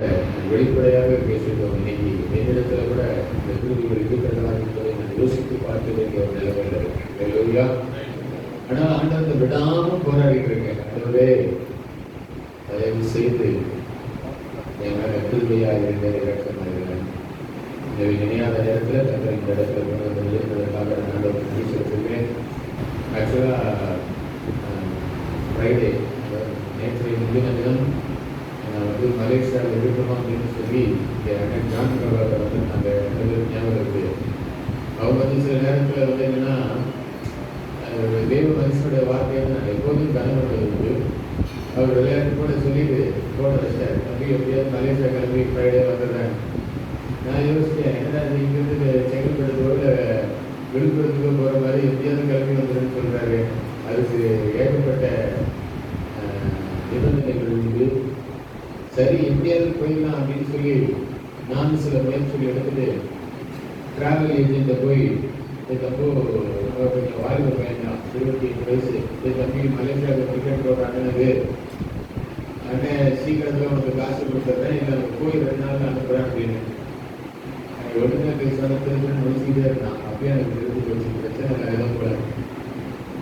வெளிப்படையாக பேசிட்டோம். இன்னைக்கு என்னிடத்துல கூட இந்த கிருமிகள் இருக்கிறதா என்பதை நான் யோசித்து பார்க்க வேண்டிய ஒரு நிலைமையில் இருக்கேன். ஆனால் ஆண்டவத்தை விடாம போராடிட்டு இருக்கேன். ஆண்டவரே தயவு செய்து என் மேல கிருபையாக இருந்த இறக்கமாயிருக்கிறேன். இந்த நினையாத நேரத்தில் தங்கள் இந்த இடத்துல கொண்டு இருந்ததற்காக ஆண்டவர் நன்றி சொல்லிருக்கேன். ஆக்சுவலாக ஃப்ரைடே நேற்றைய முந்தின தினம் மலேசியாவில் இருக்கணும் அப்படின்னு சொல்லி ஜான் பிரபாகர் அந்த ஞாபகம் இருக்கு. அவங்க சில நேரத்தில் என்னன்னா தேவ மனுஷனுடைய வார்த்தையை நான் எப்போதும் கனவுறது உண்டு. அவர் விளையாட்டு கூட சொல்லிட்டு போட வச்சார், தம்பி எப்படியாவது மலேசியா கிளம்பி ஃப்ரைடே வந்துடுறேன். நான் யோசித்தேன், என்னடா இங்கிருந்து செங்கல்பட்டுக்கோ இல்லை விழுப்புரத்துக்கோ போகிற மாதிரி எப்படியாவது கிளம்பி வந்துடுன்னு சொல்கிறாரு. அதுக்கு ஏகப்பட்ட நிபந்தனைகள் உண்டு. சரி எப்படியாவது போயிடலாம் அப்படின்னு சொல்லி நானும் சில முயற்சிகள் எடுத்துட்டு டிராவல் ஏஜென்ட்டை போய் தப்போ கொஞ்சம் வாய்ப்பு பயணம் 28 வயசு தம்பி மலேசியாவுக்கு டிக்கெட் போடுறாங்கன்னு அண்ணன் சீக்கிரத்தில் உனக்கு காசு கொடுத்துட்றேன், இல்லை போய் 2 நாள் அனுப்புகிறேன் அப்படின்னு ஒழுங்காக பேசுவாங்க. திரும்ப முடிச்சுக்கிட்டே இருந்தான். அப்பயே எனக்கு தெரிஞ்சு போச்சு பிரச்சனை இல்லை எதுவும் போல.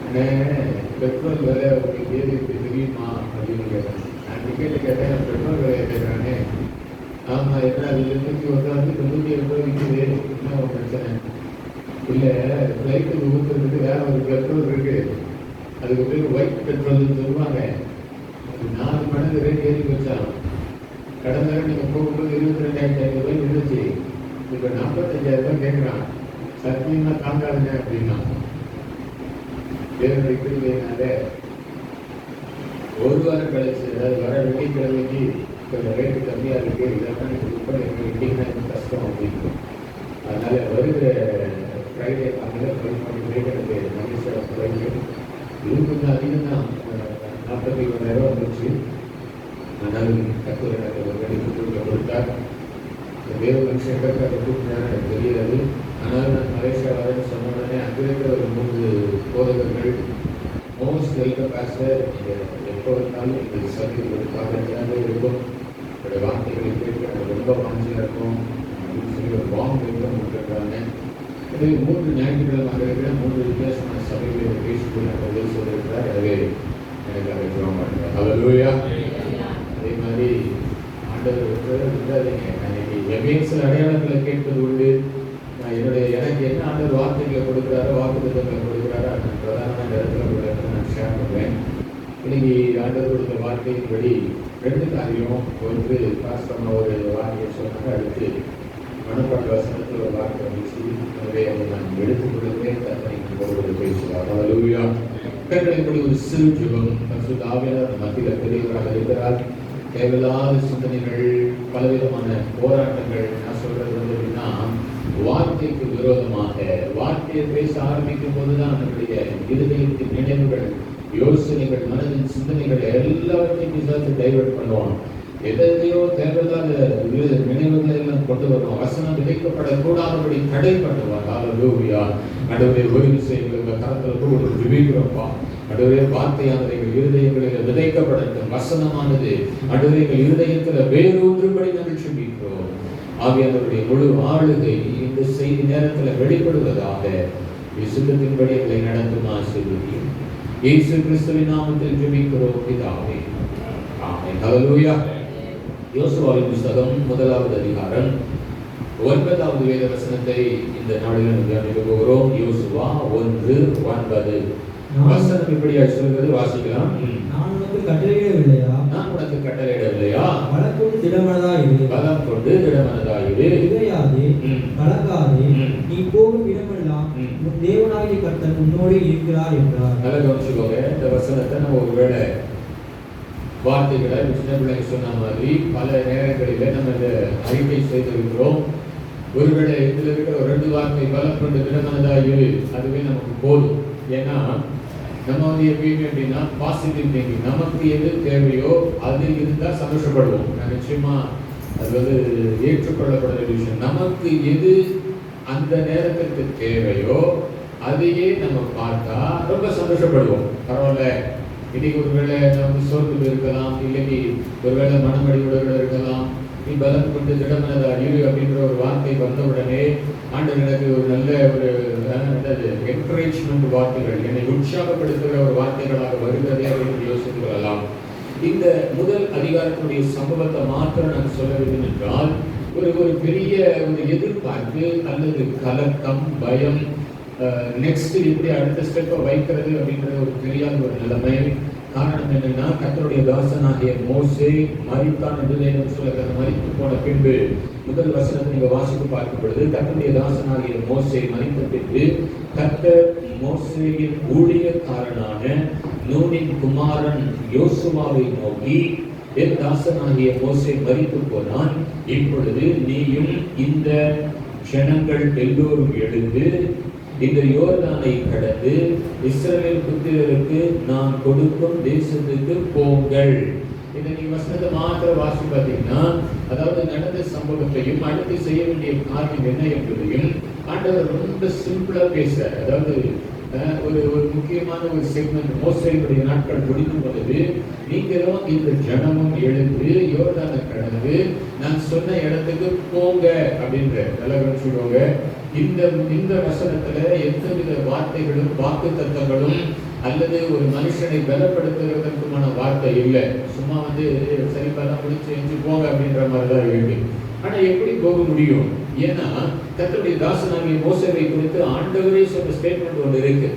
அண்ணன் பெட்ரோல் விலை உங்களுக்கு ஏறி தெரியுமா அப்படின்னு கேட்டேன். நான் டிக்கெட்டு கேட்டேன், நான் பெட்ரோல் விலையை கேட்குறானே. ஆமாம், என்ன அது 290 விற்குது, என்ன ஒரு பிரச்சனை இல்லை. ஃப்ளைட்டுக்கு ஊற்றுறதுக்கு வேற ஒரு பெட்ரோல் இருக்கு, அதுக்கு பேர் ஒயிட் பெட்ரோல்னு சொல்லுவாங்க. அது 4 மடங்கு ரேட் ஏறி வச்சான். கடந்த நேரம் நீங்கள் போகும்போது 22,500 இருந்துச்சு, இப்போ 45,000 கேட்குறான். சத்தியமாக தாங்காதுங்க அப்படின்னா தேவனுடைய கிருபையினால ஒரு வாரம் கழிச்சு, அதாவது வர வெள்ளிக்கிழமைக்கு கொஞ்சம் ரேட்டு கம்மியாக இருக்குது, இதெல்லாம் எனக்கு புக் பண்ணிங்கன்னா எனக்கு கஷ்டம் அப்படின்னு. அதனால் வருகிற ஃப்ரைடே காலையில் 5:45 எனக்கு மலேசியா ஃப்ளைட்டு. இது கொஞ்சம் அதிகம் தான், 41,000 வந்துச்சு. ஆனாலும் கத்தர் எனக்கு ஒரு வெடிப்பு கொடுத்தார். வேறு மனுஷன் அதை கூப்பிட்டாரு எனக்கு தெரியாது. ஆனால் நான் மலேசியா வரேன்னு சொன்ன உடனே அங்கே இருக்கிற ஒரு 3 போதகர்கள் மோஸ்ட் வெல்கம் பாஸ்டர், நீங்கள் எப்போ வந்தாலும் எங்களுக்கு சர்வீஸ் பார்க்கறதுக்காக இருக்கும், என்னோடய வார்த்தைகளை கேட்க எனக்கு ரொம்ப வாஞ்சியாக இருக்கும் அப்படின்னு சொல்லி ஒரு வார்ம் வெல்கம் கொடுத்துருக்காங்க. இது 3 ஞாயிற்றுக்கிழமை இருக்கிற 3 வித்தியாசமான சபைகளை பேசிக்கொள்ள பதில் சொல்லியிருக்கிறார். எனவே எனக்கு அதை சொல்ல மாட்டேன். ஹல்லேலூயா. அதே மாதிரி ஆண்டவர் விடாதீங்க. இன்னைக்கு சில அடையாளங்களை கேட்பது உண்டு. எனக்கு என்ன ஆண்டவர் வார்த்தைகளை கொடுக்குறாரோ, வாக்குத்தத்தங்களை கொடுக்குறாரோ, அந்த பிரதானமான இடத்துல நான் ஷேர் பண்ணுவேன். இன்னைக்கு ஆண்டவர் கொடுத்த வார்த்தையின்படி 2 காரியம். ஒன்று பாஸ்டமா ஒரு வார்த்தையை சொன்னாங்க, அடுத்து மனப்பாட்டு வசனத்தில் ஒரு வார்த்தை வந்துச்சு. எனவே அதை நான் எடுத்துக் கொடுக்கிறேன். தன்னை பேசுவார். ஹல்லேலூயா. கண்களின்படி ஒரு சிறு ஜெபம். பரிசுத்த ஆவியானவர் மத்தியில் பெரியவராக இருக்கிறார். தேவையில்லாத சிந்தனைகள், பலவிதமான போராட்டங்கள். நான் சொல்றது எப்படின்னா, வார்த்தைக்கு விரோதமாக வார்த்தையை பேச ஆரம்பிக்கும் போதுதான் நம்முடைய இருதயத்தின் நினைவுகள், யோசனைகள், மனதின் சிந்தனைகள் எல்லாவற்றையும் பிசாசு டைவர்ட் பண்ணுவான். எதையோ தேவையில்லாத நினைவுகளை எல்லாம் கொண்டு வருவோம். வசனம் விதைக்கப்படக்கூடாதபடி தடை பண்ணுவார். ஹல்லேலூயா. நடுவே ஓய்வு செய்யுங்க, கரத்தில் ஒரு ஜெபிக்கிறோம்ப்பா. நடுவே வார்த்தையானது எங்கள் இருதயங்களில் விதைக்கப்படட்டும். வசனமானது நடுவே எங்கள் இருதயத்தில் வேறொன்றுபடி நாங்கள் ஜெபிக்கிறோம். ஆவியானவருடைய முழு ஆளுகை இந்த செய்தி நேரத்தில் வெளிப்படுவதாக விசுத்தத்தின்படி எங்களை நடத்தும் ஆசீர்வதியும். இயேசு கிறிஸ்துவின் நாமத்தில் ஜெபிக்கிறோம் பிதாவே. ஆமென். ஹல்லேலூயா. யோசுவாவின் புத்தகம் 1வது அதிகாரம் 9வது வேத வசனத்தை இந்த நாளில் தியானிக்க போகிறோம். யோசுவா 1:9. வசனம் இப்படியாக சொல்கிறது, வாசிக்கலாம். நான் உனக்கு கட்டளையிடவில்லையா? நான் உனக்கு கட்டளையிடவில்லையா? பலம் கொண்டு திடமனதாயிரு. பலம் கொண்டு திடமனதாயிரு. திகையாதே, கலங்காதே. நீ போகும் இடமெல்லாம் உன் தேவனாகிய கர்த்தர் உன்னோடு இருக்கிறார் என்றார். நல்லா கவனிச்சுக்கோங்க. இந்த வசனத்தை நம்ம ஒருவேளை வார்த்தைகளை சின்ன பிள்ளைங்க சொன்ன மாதிரி பல நேரங்களில் நம்ம இந்த அறிக்கை செய்திருக்கிறோம். ஒருவேளை இதில் இருக்கிற ஒரு 2 வார்த்தை பலம் கொண்டு திடமனதாயிரு, அதுவே நமக்கு போதும். ஏன்னா நம்ம எப்பயுமே அப்படின்னா பாசிட்டிவ் திங்கிங். நமக்கு எது தேவையோ அது இருந்தால் சந்தோஷப்படுவோம். நான் நிச்சயமா அது ஏற்றுக்கொள்ளப்படுற விஷயம். நமக்கு எது அந்த நேரத்திற்கு தேவையோ அதையே நம்ம பார்த்தா ரொம்ப சந்தோஷப்படுவோம். பரவாயில்ல, இன்னைக்கு ஒருவேளை நம்ம சோர்வு இருக்கலாம், இல்லைக்கு ஒருவேளை மனமடிவுடன் இருக்கலாம், நீ பலம் கொண்டு திடமனதா இரு அப்படின்ற ஒரு வார்த்தை வந்த உடனே ஆண்டவர் எனக்கு ஒரு நல்ல ஒரு என்கரேஜ்மெண்ட் வார்த்தைகள், என்னை உற்சாகப்படுத்துகிற ஒரு வார்த்தைகளாக வருகிறதே அப்படின்னு யோசித்து கொள்ளலாம். இந்த முதல் அதிகாரத்தினுடைய சம்பவத்தை மாத்திரம் நான் சொல்ல வேண்டும் என்றால், ஒரு பெரிய ஒரு எதிர்பார்ப்பு அல்லது கலக்கம், பயம், நெக்ஸ்ட் இப்படி அடுத்த ஸ்டெப்பை வைக்கிறது அப்படின்ற ஒரு தெரியாத ஒரு நிலைமை. காரணம் என்னன்னா, கர்த்தருடைய தாசனாகிய மோசே மரித்தான் என்று வேதம் சொல்லுகிறது. மரித்து போன பின்பு முதல் வசனத்தை நீங்க வாசித்து பார்க்கும் பொழுது, கர்த்தருடைய தாசனாகிய மோசே மரித்த பின்பு கர்த்தர் மோசேயின் ஊழியக்காரனான நூனின் குமாரன் யோசுவாவை நோக்கி, என் தாசனாகிய மோசே மரித்து போனான், இப்பொழுது நீயும் இந்த ஜனங்கள் எல்லோரும் எழுந்து இந்த யோர்தானை கடந்து இஸ்ரவேல் புத்திரருக்கு நான் கொடுக்கும் தேசத்துக்கு போங்கள். இதை நீங்க வசனத்தை மாத்திர வாசி பார்த்தீங்கன்னா, அதாவது நடந்த சம்பவத்தையும் அடுத்து செய்ய வேண்டிய காரியம் என்ன என்பதையும் ஆண்டவர் ரொம்ப சிம்பிளா பேசுறார். அதாவது ஒரு முக்கியமான ஒரு செக்மெண்ட், மோசேயுடைய நாட்கள் முடிக்கும் பொழுது நீங்களும் இந்த ஜனமும் எழுந்து யோர்தானை கடந்து நான் சொன்ன இடத்துக்கு போங்க அப்படின்ற நல்லா கவனிச்சுக்கோங்க. இந்த வசனத்துல எந்தவித வார்த்தைகளும் வாக்கு தத்தங்களும் அல்லது ஒரு மனுஷனை பலப்படுத்துவதற்குமான வார்த்தை இல்லை. சும்மா சரிப்பாதான் முடிச்சு எஞ்சி போங்க அப்படின்ற மாதிரிதான் இருக்கு. ஆனா எப்படி போக முடியும்? ஏன்னா கர்த்தருடைய தாசனாகிய மோசேவை குறித்து ஆண்டவரே சொன்ன ஸ்டேட்மெண்ட் ஒன்று இருக்கு.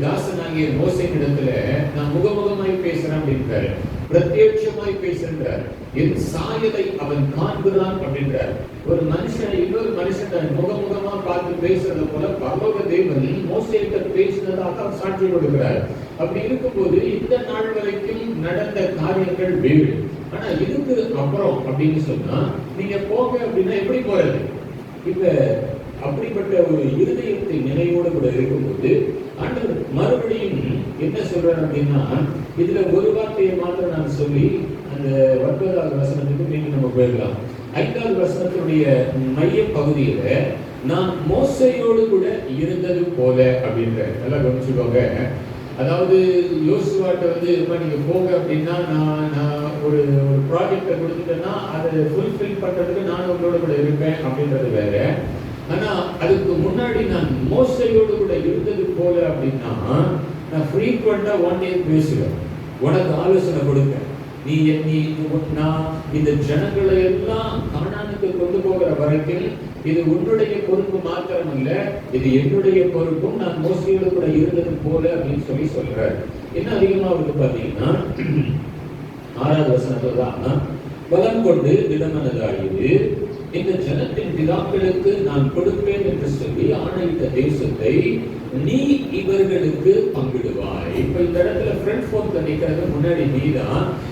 தாசனாகிய மோசேயின் இடத்துல நான் முகமுகமாய் பேசுறேன் அப்படின்றாரு, பிரத்யட்சமாய் பேசுறார், என் சாயலை அவன் காண்கிறான் அப்படின்றார். ஒரு மனுஷனை இன்னொரு மனுஷன் முகமுகமா பார்த்து பேசுறது போல பரலோக தேவன் மோசேயிட்ட பேசினதாக சாட்சி கொடுக்கிறார். அப்படி இருக்கும்போது இந்த நாள் வரைக்கும் நடந்த காரியங்கள் வேறு. ஆனா இதுக்கு அப்புறம் அப்படின்னு சொன்னா நீங்க போக அப்படின்னா எப்படி போறது? இப்ப அப்படிப்பட்ட ஒரு இருதயத்தை நினைவோடு கூட இருக்கும்போது ஆண்டவர் மறுபடியும் என்ன சொல்றாரு அப்படின்னா, இதுல ஒரு வார்த்தையை மாத்திரம் நான் சொல்லி அந்த 9வது வசனத்துக்கு மீண்டும் நம்ம போயிடலாம். 5வது வசனத்தினுடைய மைய பகுதியில நான் மோசையோடு கூட இருந்தது போல அப்படின்ற நல்லா கவனிச்சுக்கோங்க. அதாவது யோசுவாட்ட நீங்க போங்க அப்படின்னா நான் ஒரு ப்ராஜெக்டை கொடுத்துட்டேன்னா அதை ஃபுல்ஃபில் பண்றதுக்கு நான் உங்களோட கூட இருப்பேன் அப்படின்றது வேற. ஆனா அதுக்கு முன்னாடி நான் மோசையோடு கூட இருந்தது போல அப்படின்னா நான் ஃப்ரீக்வெண்டா ஒன் டே பேசுவேன், உனக்கு ஆலோசனை கொடுப்பேன். நான் இந்த ஜனங்களை எல்லாம் கானானுக்கு கொண்டு போகிற வரைக்கும் இது உன்னுடைய பொறுப்பு மாத்திரம் இல்ல, இது என்னுடைய பொறுப்பும், நான் மோசையோடு கூட இருந்தது போல அப்படின்னு சொல்றாரு. என்ன அதிகமா பாத்தீங்கன்னா 6வது வசனத்துல தான் பலம் கொண்டு திடமனதாகியது இந்த ஜனத்தின் பிதாக்களுக்கு நான் கொடுப்பேன் என்று சொல்லி ஆணையிட்ட தேசத்தை நீ இவர்களுக்கு பங்கிடுவாய். இப்ப இந்த இடத்துல ஃப்ரண்ட் போர்ட்ல நிக்கிறது முன்னாடி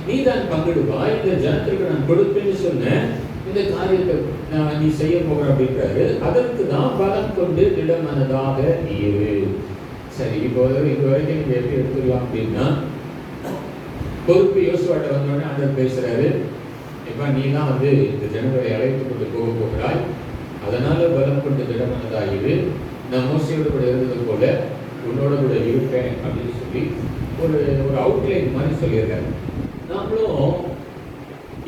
நீதான் பங்கிடுவாய். இந்த ஜனத்திற்கு நான் கொடுப்பேன்னு சொன்ன இந்த காரியத்தை நீ செய்ய போகிற அப்படின்றாரு. அதற்கு தான் பலம் கொண்டு திடமனதாக இரு. சரி, இப்போ இது வரைக்கும் நீங்க எப்படி எடுத்துக்கலாம் அப்படின்னா, பொறுப்பு யோசுவாட்ட வந்தோடனே ஆண்டவர் பேசுறாரு, இப்ப நீ தான் இந்த ஜனங்களை அழைத்து கொண்டு போக போகிறாய், அதனால பலம் கொண்டு திடமனதாகிரு, நான் மோசையோடு கூட இருந்தது போல உன்னோட கூட இருப்பேன் அப்படின்னு சொல்லி ஒரு அவுட்லைன் மாதிரி சொல்லியிருக்காரு. நாமளும்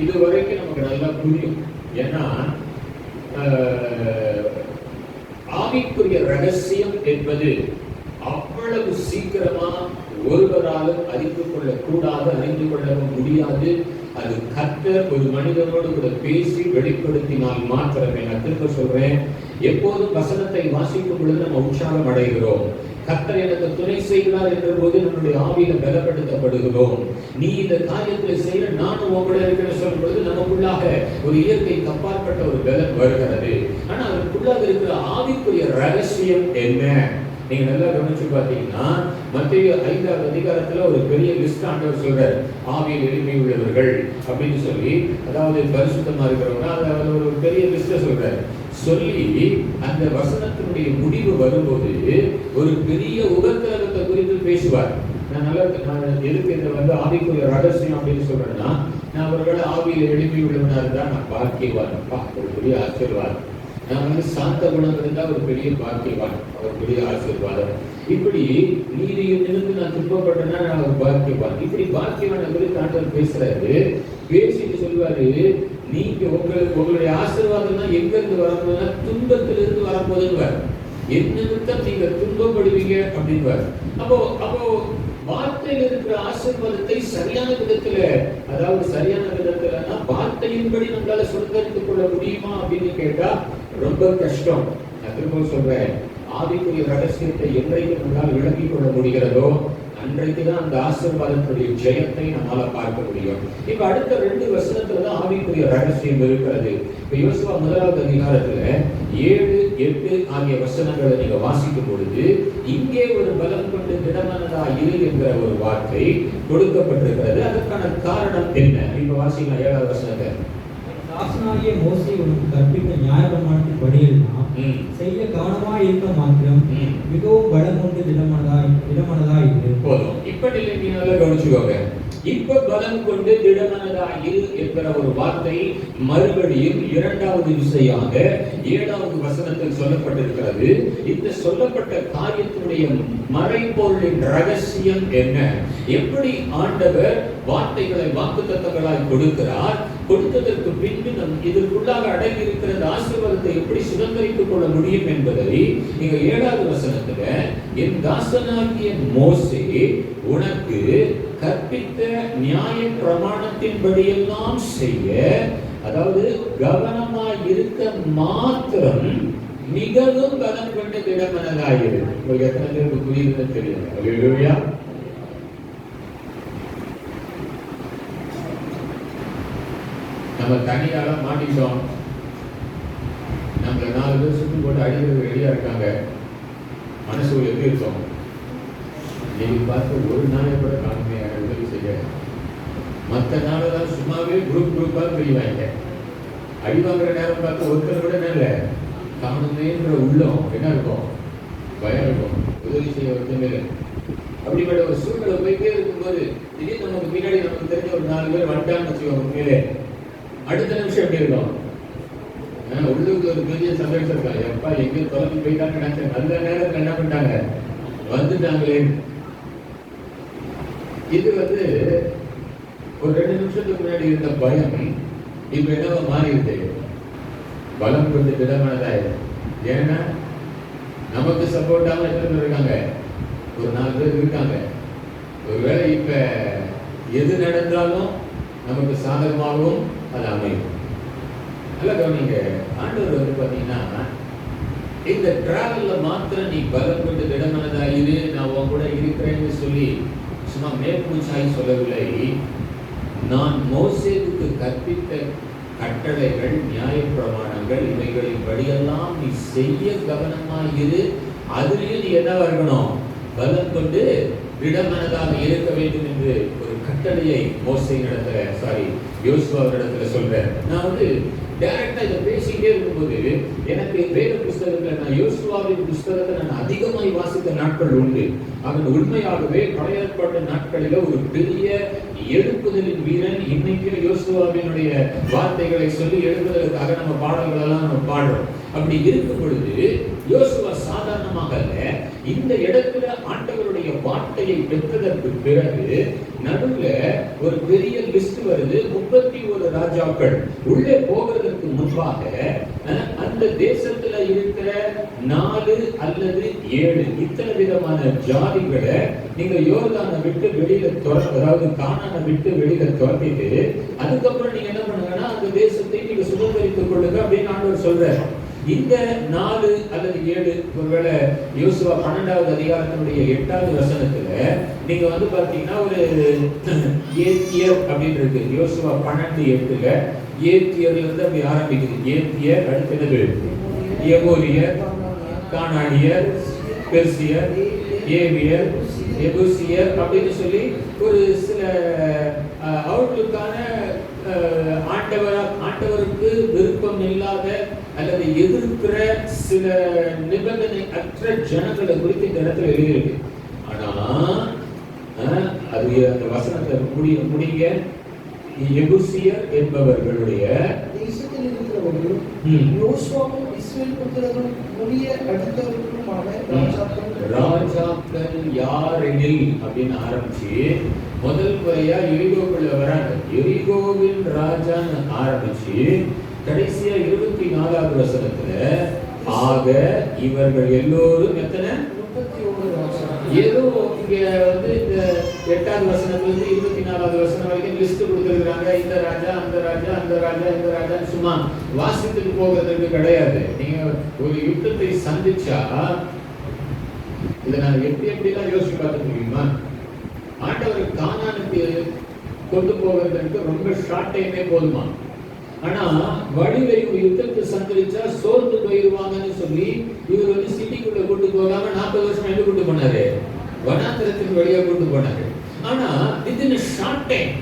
இது வரைக்கும் நமக்கு நல்லா புரியும். ஏன்னா ஆவிக்குரிய ரகசியம் என்பது அவ்வளவு சீக்கிரமா ஒருவராலும் அறிந்து கொள்ள கூடாது, அறிந்து கொள்ளவும் முடியாது. அது கர்த்தர் ஒரு மனிதனோடு கூட பேசி வெளிப்படுத்தினால் மாத்திரமே. நான் திரும்ப சொல்றேன், எப்போதும் வசனத்தை வாசிக்கும் பொழுது நம்ம உற்சாகம் அடைகிறோம். கர்த்தர் எனக்கு துணை செய்கிறார் என்ற போது நம்முடைய ஆவியில பலப்படுத்தப்படுகிறோம். நீ இந்த காரியத்தில் செய்ய நானும் உங்களோட இருக்கிற சொல்லும் பொழுது நமக்குள்ளாக ஒரு இயற்கை அப்பாற்பட்ட ஒரு பலம் வருகிறது. ஆனா அதற்குள்ளாக இருக்கிற ஆவிக்குரிய ரகசியம் என்ன? நீங்க நல்லா கவனிச்சு பாத்தீங்கன்னா மத்தேயு 5வது அதிகாரத்துல ஒரு பெரிய லிஸ்ட் ஆண்டவர் சொல்றாரு. ஆவியில் எளிமை உள்ளவர்கள் அப்படின்னு சொல்லி, அதாவது பரிசுத்தமா இருக்கிறவங்க, அதாவது ஒரு பெரிய லிஸ்ட சொல்றாரு. சொல்லி அந்த வசனத்தினுடைய முடிவு வரும்போது ஒரு பெரிய உபத்திரவத்தை குறித்து பேசுவார். நான் எதுக்கு இந்த ஆவிக்குரிய ரகசியம் அப்படின்னு சொல்றேன்னா, நான் ஒருவேளை ஆவியில் எளிமை உள்ளவனா இருந்தா நான் பாக்கியவான், ஒரு பெரிய ஆசீர்வாதம். நான் சாந்த குணம் இருந்தா ஒரு பெரிய பாக்கியவான், ஒரு பெரிய ஆசீர்வாதம். இப்படி நீதியில் இருந்து நான் துன்பப்பட்டேன்னா நான் ஒரு பாக்கியவான். இப்படி பாக்கியவான குறித்து ஆண்டவர் பேசுறாரு. பேசிட்டு சொல்வாரு, நீங்க உங்களுடைய ஆசீர்வாதம் தான் எங்க இருந்து வரப்போதுன்னா துன்பத்திலிருந்து வரப்போதுன்னு என்ன நிமித்தம் நீங்க துன்பப்படுவீங்க அப்படின்னு அப்போ வார்த்தையில் இருக்கிற ஆசீர்வாதத்தை சரியான விதத்துல, அதாவது சரியான விதத்துலன்னா வார்த்தையின்படி நம்மளால சுதந்திரித்துக் கொள்ள முடியுமா அப்படின்னு கேட்டா ரொம்ப கஷ்டம். நான் திரும்ப சொல்றேன், ஆவிக்குரிய ரகசியத்தை என்றைக்கு நம்மளால் விளங்கிக் கொள்ள முடிகிறதோ அன்றைக்குதான் அந்த ஆசீர்வாதத்துடைய ஜெயத்தை நம்மால பார்க்க முடியும். இப்ப அடுத்த 2 வசனத்துலதான் ஆவிக்குரிய ரகசியம் இருக்கிறது. இப்ப யோசுவா 1வது அதிகாரத்துல 7, 8 ஆகிய வசனங்களை நீங்க வாசிக்கும் பொழுது இங்கே ஒரு பலம் கொண்டு திடமனதா இரு என்கிற ஒரு வார்த்தை கொடுக்கப்பட்டிருக்கிறது. அதற்கான காரணம் என்ன? இப்ப வாசிக்கலாம் 7வது வசனத்தை. தாசனாகிய மோசே உனக்கு கற்பித்த நியாயப்பிரமாணத்தின் படியெல்லாம் செய்ய கவனமாய் இருக்க மாத்திரம் மிகவும் பலம் கொண்டு திடமனதா இரு. போதும். இப்ப நீங்க நல்லா கவனிச்சுக்கோங்க. இப்ப பலம் கொண்டு திடமனதா இரு என்கிற ஒரு வார்த்தை மறுபடியும் 2வது விசையாக 7வது வசனத்தில் சொல்லப்பட்டிருக்கிறது. இந்த சொல்லப்பட்ட காரியத்தினுடைய மறைபொருளின் ரகசியம் என்ன? எப்படி ஆண்டவர் வார்த்தைகளை வாக்குத்தத்தங்களாய் கொடுக்கிறார், கொடுத்ததற்கு பின்பு நம் இதற்குள்ளாக அடங்கி இருக்கிற ஆசீர்வாதத்தை எப்படி சுதந்திரித்துக் கொள்ள முடியும் என்பதை நீங்க 7வது வசனத்துல, என் தாசனாகிய மோசே உனக்கு கற்பித்த நியாய பிரமாணத்தின்படியெல்லாம் செய்ய, அதாவது கவனமாய் இருக்க மாத்திரம் மிகவும் பலம் கொண்டு திடமனதாயிரு. எத்தனை பேருக்கு புரியுதுன்னு தெரியும். அல்லேலூயா. நம்ம தனியால மாட்டிட்டோம். நம்ம 4 பேர் சுட்டு போட்டு அடிக்கிறது ரெடியா இருக்காங்க. மனசு எப்படி இருக்கும்? நீங்க பார்த்து ஒரு நாளை கூட காணுமே உதவி செய்ய. மற்ற நாளெல்லாம் சும்மாவே குரூப்பா பிரிவாங்க. அடி வாங்குற நேரம் பார்த்து ஒருத்தர் கூட இல்லை காணுமேன்ற உள்ளம் என்ன இருக்கும்? பயம் இருக்கும். உதவி செய்ய ஒருத்தமே. அப்படிப்பட்ட ஒரு சூழ்நிலை போயிட்டே இருக்கும்போது திடீர்னு நமக்கு பின்னாடி நமக்கு தெரிஞ்ச ஒரு 4 பேர் வந்துட்டான்னு வச்சுக்கோங்க. உண்மையிலே அடுத்த நிமிஷம் எப்படி இருக்கும்? உள்ளுக்கு ஒரு பெரிய சந்தோஷம் இருக்கா? எப்பா எங்கேயும் தொலைஞ்சு போயிட்டான்னு நினைச்சேன். நல்ல நேரத்தில் என்ன பண்ணிட்டாங்க? வந்துட்டாங்களே. இது ஒரு 2 நிமிஷத்துக்கு முன்னாடி இருந்த பயம் இப்ப என்னவோ மாறிடுது. பலம் கொஞ்சம் திடமானதாயிடும். ஏன்னா நமக்கு சப்போர்ட்டாக எத்தனை பேர் இருக்காங்க? ஒரு 4 பேர் இருக்காங்க. ஒருவேளை இப்ப எது நடந்தாலும் நமக்கு சாதகமாகவும் அது அமையும். நல்ல கவனிங்க. ஆண்டவர் பாத்தீங்கன்னா இந்த டிராவல்ல மாத்திரம் நீ பலம் கொண்டு திடமனதாயிரு, நான் உன் கூட இருக்கிறேன்னு சொல்லி சும்மா மேற்பூச்சாய் சொல்லவில்லை. நான் மோசேவுக்கு கற்பித்த கட்டளைகள், நியாய பிரமாணங்கள், இவைகளின் படியெல்லாம் நீ செய்ய கவனமாயிரு. அதுலயும் நீ என்னவா இருக்கணும்? பலம் கொண்டு திடமனதாக இருக்க வேண்டும் என்று ஒரு கட்டளையை யோசுவாவிடத்துல சொல்றேன். நான் டைரக்டா இதை பேசிக்கிட்டே இருக்கும்போது எனக்கு வேத புஸ்தகத்துல நான் யோசுவாவின் புஸ்தகத்தை நான் அதிகமாய் வாசித்த நாட்கள் உண்டு. அவன் உண்மையாகவே பழைய ஏற்பாட்டு நாட்களில ஒரு பெரிய எழுப்புதலின் வீரன். இன்னைக்கு யோசுவாவினுடைய வார்த்தைகளை சொல்லி எழுப்புதலுக்காக நம்ம பாடல்கள் எல்லாம் நம்ம பாடுறோம். அப்படி இருக்கும் பொழுது யோசுவா சாதாரணமாக அல்ல. இந்த இடத்துல ஆண்டவருடைய வார்த்தையை பெற்றதற்கு பிறகு நடுவுல ஒரு பெரிய லிஸ்ட் வருது. 31 ராஜாக்கள். உள்ளே போகிறதுக்கு முன்பாக அந்த தேசத்துல இருக்கிற 4 அல்லது 7 இத்தனை விதமான ஜாதிகளை நீங்க யோர்தானை விட்டு வெளியில அதாவது கானானை விட்டு வெளியில துரத்திட்டு அதுக்கப்புறம் நீங்க என்ன பண்ணுங்கன்னா அந்த தேசத்தை நீங்க சுதந்திரித்துக் கொள்ளுங்க அப்படின்னு ஆண்டவர் சொல்றார். இந்த 4 அல்லது 7 ஒருவேளை யோசுவா 12வது அதிகாரத்தினுடைய 8வது வசனத்துல நீங்க பாத்தீங்கன்னா ஒரு ஏத்தியர் அப்படின்னு இருக்கு. யோசுவா 12:8ல ஏத்தியர்ல இருந்து அப்படி ஆரம்பிக்குது. ஏத்தியர், அடுத்தது எமோரியர், கானானியர், பெர்சியர், ஏவியர், எபூசியர் அப்படின்னு சொல்லி ஒரு சில அவர்களுக்கான ஆண்டவருக்கு விருப்பம் இல்லாத அல்லது எதிர்க்கிற சில நிபந்தனை அற்ற ஜனங்களை குறித்து இந்த இடத்துல எழுதியிருக்கு. ஆனா அது அந்த வசனத்தை முடிங்க. எபூசியர் என்பவர்களுடைய தேசத்தில் இருக்கிறவர்களும் யோசுவாவும் இஸ்ரவேல் புத்திரரும் முடிய அடுத்தவர்களுமான ராஜாக்கள் யாரெனில் அப்படின்னு ஆரம்பிச்சு முதல் முறையா எரிகோக்குள்ள வராங்க. எரிகோவின் ராஜான்னு ஆரம்பிச்சு கடைசியா 24வது வசனத்துல ஆக இவர்கள் எல்லோரும் எத்தனை 31 வருஷம். ஏதோ இங்க வந்து இந்த 8வது வசனத்துல இருந்து 24வது வசனம் வரைக்கும் லிஸ்ட் கொடுத்துருக்காங்க. இந்த ராஜா அந்த ராஜா அந்த ராஜா இந்த ராஜா சும்மா வாசித்துட்டு போகிறதுக்கு கிடையாது. நீங்க ஒரு யுத்தத்தை சந்திச்சா இதை நான் எப்படிலாம் யோசிச்சு பார்த்து முடியுமா? ஆண்டவர் கானானுக்கு கொண்டு போகிறதுக்கு ரொம்ப ஷார்ட் டைமே போதுமா? ஆனா வழியில இவங்க யுத்தத்தை சந்திச்சா சோர்ந்து போயிருவாங்கன்னு சொல்லி இவர் வந்து சிட்டிக்குள்ள கொண்டு போகாம 40 வருஷம் எங்க கொண்டு போனாரு? வனாந்திரத்தின் வழியா கொண்டு போனாரு. ஆனா இது ஷார்ட் டைம்.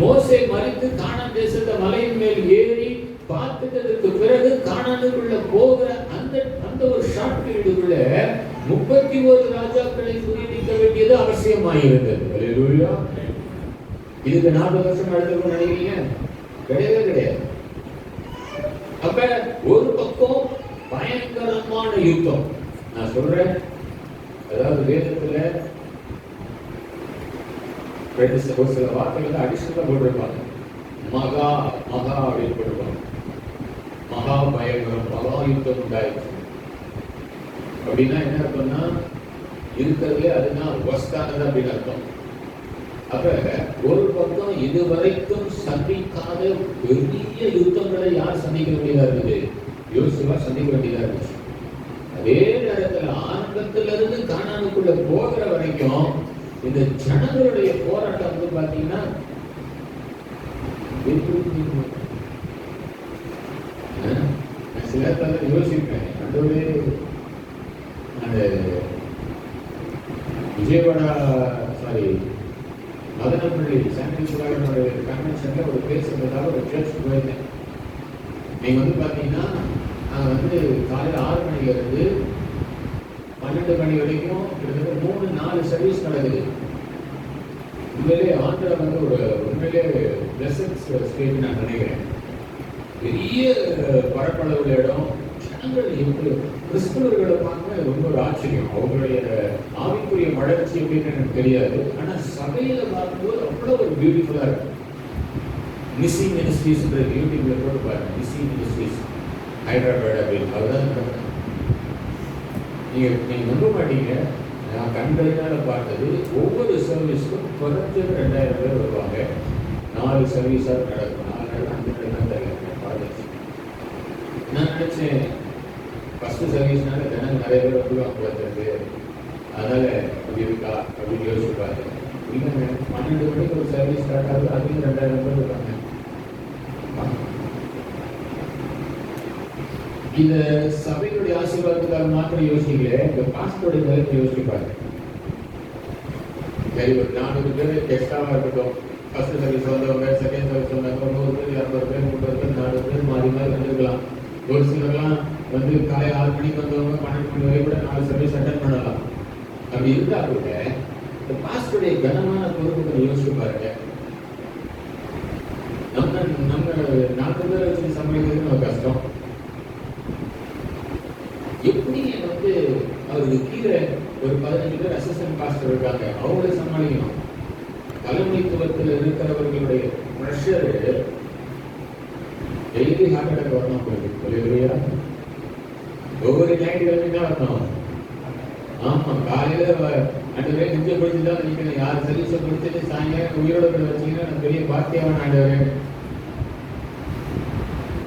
மோசே மரித்து கானான் தேசத்தை மலையின் மேல் ஏறி பார்த்துட்டதற்கு பிறகு கானானுக்குள்ள போகிற அந்த ஒரு ஷார்ட் பீரியடுக்குள்ள 31 ராஜாக்களை குறிப்பிக்க வேண்டியது அவசியமாயிருந்தது. அல்லேலூயா. இதுக்கு 40 வருஷம் எடுத்துக்கணும்னு நினைக்கிறீங்க? கிடையவே கிடையாது. அப்ப ஒரு பக்கம் பயங்கரமான யுத்தம். நான் சொல்றேன், அதாவது வேதத்துல ஒரு சில வார்த்தைகள் அடிஷனலா போட்டிருப்பாங்க. மகா மகா அப்படின்னு போட்டிருப்பாங்க. மகா பயங்கரம், மகா யுத்தம் உண்டாயிடுச்சு அப்படின்னா என்ன அர்த்தம்னா இருக்கிறதுல அதுதான் ஒஸ்டானது அப்படின்னு அர்த்தம். அப்ப ஒரு பக்கம் இதுவரைக்கும் சந்திக்காத பெரிய யுத்தங்களை யார் சந்திக்க வேண்டியதா இருக்குது? யோசுவா சந்திக்க வேண்டியதா இருந்துச்சு. அதே நேரத்தில் ஆரம்பத்துல இருந்து கானானுக்குள்ள போகிற வரைக்கும் இந்த ஜனங்களுடைய போராட்டம் வந்து பாத்தீங்கன்னா சில நேரத்தில் யோசிப்பேன். அந்த விஜயவாடா மதனப்பள்ளி சாண்டிஸ்வரனுடைய கன்வென்ஷன்ல ஒரு பேசுறதுக்காக ஒரு சர்ச் போயிருந்தேன். நீங்க வந்து பாத்தீங்கன்னா நாங்கள் வந்து காலையில் 6 மணில இருந்து 12 மணி வரைக்கும் கிட்டத்தட்ட 3-4 சர்வீஸ் நடக்குது. உண்மையிலே ஆந்திரா வந்து ஒரு உண்மையிலே பிளஸன்ட் ஸ்டேட் நான் நினைக்கிறேன். பெரிய பரப்பளவுள்ள இடம். கிறிஸ்தவர்களை பார்க்க ரொம்ப ஒரு ஆச்சரியம். அவங்களுடைய ஆவிக்குரிய வளர்ச்சி அப்படின்னு எனக்கு தெரியாது. ஆனா சபையில பார்க்கும்போது அவ்வளோ ஒரு பியூட்டிஃபுல்லா இருக்கும். மிஸ்ஸி மினிஸ்ட்ரிஸ் யூடியூப்ல போட்டு பாருங்க. மிஸ்ஸி மினிஸ்ட்ரிஸ் ஹைதராபாத் அப்படின்னு அதுதான். நீங்க நம்ப மாட்டீங்க, நான் கண்களினால பார்த்தது ஒவ்வொரு சர்வீஸ்க்கும் குறைஞ்சது 2000 பேர் வருவாங்க. 4 சர்வீஸாக நடக்கும். 4 நாள் 5 நாள் தான் தெரியல பார்த்துச்சு. நான் நினைச்சேன் ஃபர்ஸ்ட் சர்வீஸ்னால ஜனங்க நிறைய பேர் வந்துடுவாங்க பார்த்துருக்கு, அதனால அப்படி இருக்கா அப்படின்னு யோசிச்சு பார்த்தேன். இல்லைங்க, 12 மணிக்கு ஒரு சர்வீஸ் ஸ்டார்ட் ஆகுது, அதுலேயும் 2000 பேர் இருக்காங்க. இந்த சபையுடைய ஆசீர்வாதத்துக்காக மாத்திரம் யோசிக்கல, இந்த பாஸ்டருடைய நிலைமை யோசிப்பாங்க. சரி, ஒரு 400 பேர் எக்ஸ்ட்ராவா இருக்கட்டும். ஃபர்ஸ்ட் சர்வீஸ் வந்தவங்க, செகண்ட் சர்வீஸ் வந்தவங்க 100 பேர் 200 பேர் 300 பேர் 400 பேர் மாறி மாறி வந்துருக்கலாம். ஒரு சிலர்லாம் வந்து காலை 6 மணிக்கு வந்தவங்க 12 மணி வரை கூட 4 சர்வீஸ் அட்டன் பண்ணலாம். அப்படி இருந்தா கூட இந்த பாஸ்டருடைய கனமான பொறுப்புகளை யோசிச்சு பாருங்க. நம்ம 4 பேரை வச்சு சமாளிக்கிறது நம்ம கஷ்டம். எப்படி வந்து அவருக்கு கீழே ஒரு 15 பேர் அசிஸ்டன்ட் பாஸ்டர் இருக்காங்க, அவங்களே சமாளிக்கணும். தலைமைத்துவத்தில் இருக்கிறவர்களுடைய ப்ரெஷர் டெய்லி ஹார்ட் அட்டாக் வரணும். இல்லையா? ஒவ்வொரு ஞாயிற்றுக்கிழமை தான் வரணும். ஆமா, காலையில 2 பேர் நிச்சய பிடிச்சி தான் நினைக்கணும். யார் சர்வீஸை பிடிச்சிட்டு சாயங்காலம் உயிரோட வச்சீங்கன்னா நான் பெரிய பாக்கியவன் ஆண்டவரே.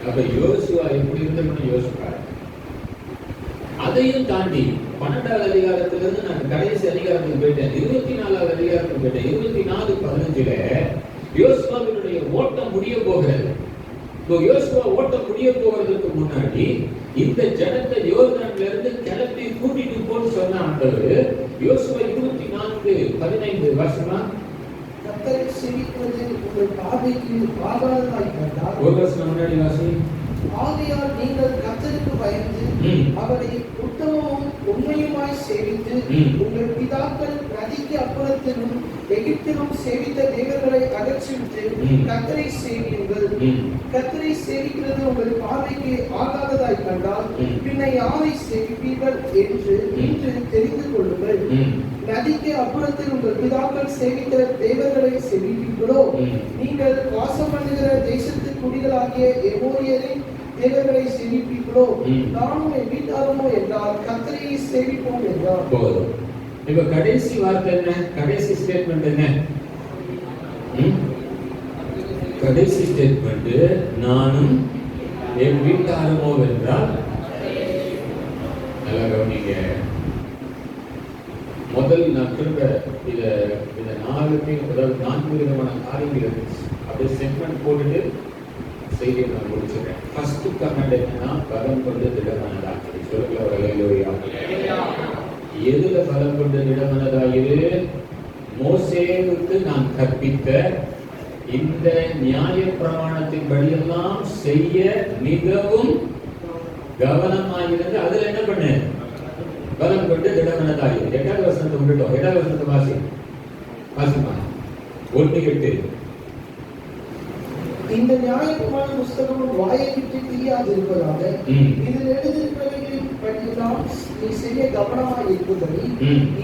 அப்ப யோசுவா எப்படி இருந்ததுன்னு யோசிப்பாரு. அதையும் தாண்டி 12வது அதிகாரத்திலிருந்து நான் கடைசி அதிகாரத்துக்கு போயிட்டேன். 24வது அதிகாரத்துக்கு போயிட்டேன். 24:15 யோசுவாவினுடைய ஓட்டம் முடிய போகிறது. யோசுவா ஓட்டம் முடிய போகிறதுக்கு முன்னாடி இந்த ஜனத்தை யோர்தான்ல இருந்து கிளப்பி கூட்டிட்டு போன்னு சொன்ன ஆண்டவர் யோசுவா 24:15 வருஷமா கர்த்தரை சேவிக்கிறது உங்கள் பார்வைக்கு ஆகாததாய் கண்டால். ஒரு வருஷம் முன்னாடி வாசி. ஆகையால் நீங்கள் கர்த்தருக்கு பயந்து அவரை உத்தமமும் உண்மையுமாய் சேவித்து உங்கள் பிதாக்கள் நதிக்கு அப்புறத்திலும் எகிப்திலும் சேவித்த தேவர்களை அகற்றிவிட்டு கர்த்தரை சேவியுங்கள். கர்த்தரை சேவிக்கிறது உங்கள் பார்வைக்கு ஆகாததாய் கண்டால் பின்ன யாரை சேவிப்பீர்கள் என்று இன்று தெரிந்து கொள்ளுங்கள். நதிக்கு அப்புறத்தில் உங்கள் பிதாக்கள் சேவித்த தேவர்களை நீங்கள் வாசம் பண்ணுகிற தேசத்து குடிகளாகிய எமோரியரின் தேவர்களை சேவிப்பீர்களோ, நானும் என் வீட்டாருமோ என்றால் கர்த்தரை சேவிப்போம் என்றார். போதும். இப்ப கடைசி வார்த்தை என்ன? கடைசி ஸ்டேட்மெண்ட் என்ன? கடைசி ஸ்டேட்மெண்ட் நானும் என் வீட்டாருமோ என்றால், நல்லா கவனிங்க. முதல் நான் திரும்ப இதை அதாவது 4 விதமான காரியங்கள் அப்படியே செக்மெண்ட் போட்டுட்டு செய்தியை நான் முடிச்சுக்கிறேன். ஃபர்ஸ்ட் கமெண்ட் என்னன்னா, பலம் கொண்டு திடமனதா. சொல்லுங்க ஒரு அல்லேலூயா. எதுல பலம் கொண்டு திடமனதாயிரு? மோசேவுக்கு நான் கற்பித்த இந்த நியாய பிரமாணத்தின் படியெல்லாம் செய்ய மிகவும் கவனமாயிருந்து அதுல என்ன பண்ணு? பலம் கொண்டு திடமனதாயிரு. 8வது வசனத்தை விட்டுட்டோம். 7வது வசனத்தை வாசிமா 1:8. இந்த நியாயப்பிரமாண புஸ்தகம் வாயை விட்டு பிரியாது இருப்பதாக இதில் எழுதியிருக்கிறவர்களின் படியெல்லாம் நீ செய்ய கவனமாக இருக்கும்படி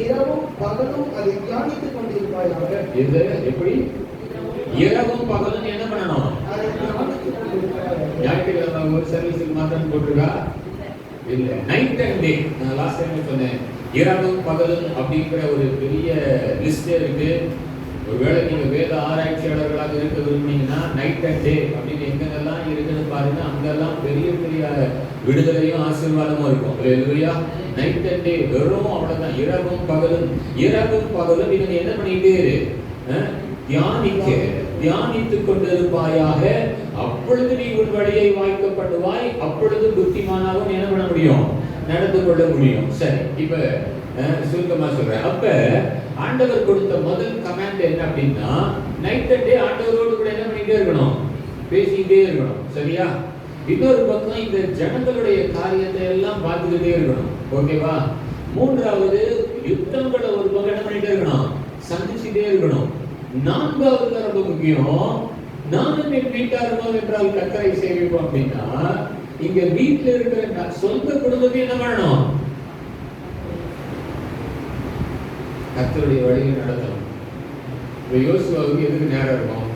இரவும் பகலும் அதை தியானித்துக் கொண்டிருப்பாயாக. இது எப்படி? இரவும் பகலும் என்ன பண்ணணும்? அதை தியானித்துக் கொண்டிருப்பாயாக. ஞாயிற்றுக்கிழமை ஒரு சர்வீஸுக்கு மாத்திரம் போட்டுருக்கா? இல்ல, நைட் அண்ட் டே. நான் லாஸ்ட் டைம் சொன்னேன், இரவும் பகலும் அப்படிங்கிற ஒரு பெரிய லிஸ்டே இருக்கு. ஒருவேளை நீங்க வேத ஆராய்ச்சியாளர்களாக இருக்க விரும்புனீங்கன்னா நைட் அண்ட் டே அப்படின்னு எங்கெல்லாம் இருக்குன்னு பாருங்க. அங்கெல்லாம் பெரிய பெரிய விடுதலையும் ஆசீர்வாதமும் இருக்கும். இல்லையா? நைட் அண்ட் டே வெறும் அவ்வளவுதான். இரவும் பகலும் இவங்க என்ன பண்ணிட்டே இரு? தியானித்துக் கொண்டிருப்பாயாக. அப்பொழுது நீ உன் வழியை வாய்க்கப்படுவாய். அப்பொழுது புத்திமானாகவும் என்ன பண்ண முடியும்? நடந்து கொள்ள முடியும். சரி, இப்ப சுருக்கமா சொல்றேன். அப்ப ஆண்டவர் கொடுத்த முதல் கமாண்ட் என்ன அப்படின்னா, நைட் அண்ட் டே ஆண்டவரோடு கூட என்ன பண்ணிட்டே இருக்கணும்? பேசிக்கிட்டே இருக்கணும். சரியா? இன்னொரு பக்கம் இந்த ஜனங்களுடைய காரியத்தை எல்லாம் பார்த்துக்கிட்டே இருக்கணும். ஓகேவா? 3வது யுத்தங்களை ஒரு பக்கம் என்ன பண்ணிட்டே இருக்கணும்? சந்திச்சுட்டே இருக்கணும். 4வது ரொம்ப முக்கியம், நானும் என் வீட்டாருமோ என்றால் கர்த்தரை சேவிப்போம் அப்படின்னா, இங்க வீட்டுல இருக்கிற சொந்த குடும்பத்தை என்ன பண்ணணும்? கர்த்தருடைய வழியில் நடத்தணும். இப்ப யோசுவாவுக்கு எதுக்கு நேரம் இருக்கும்?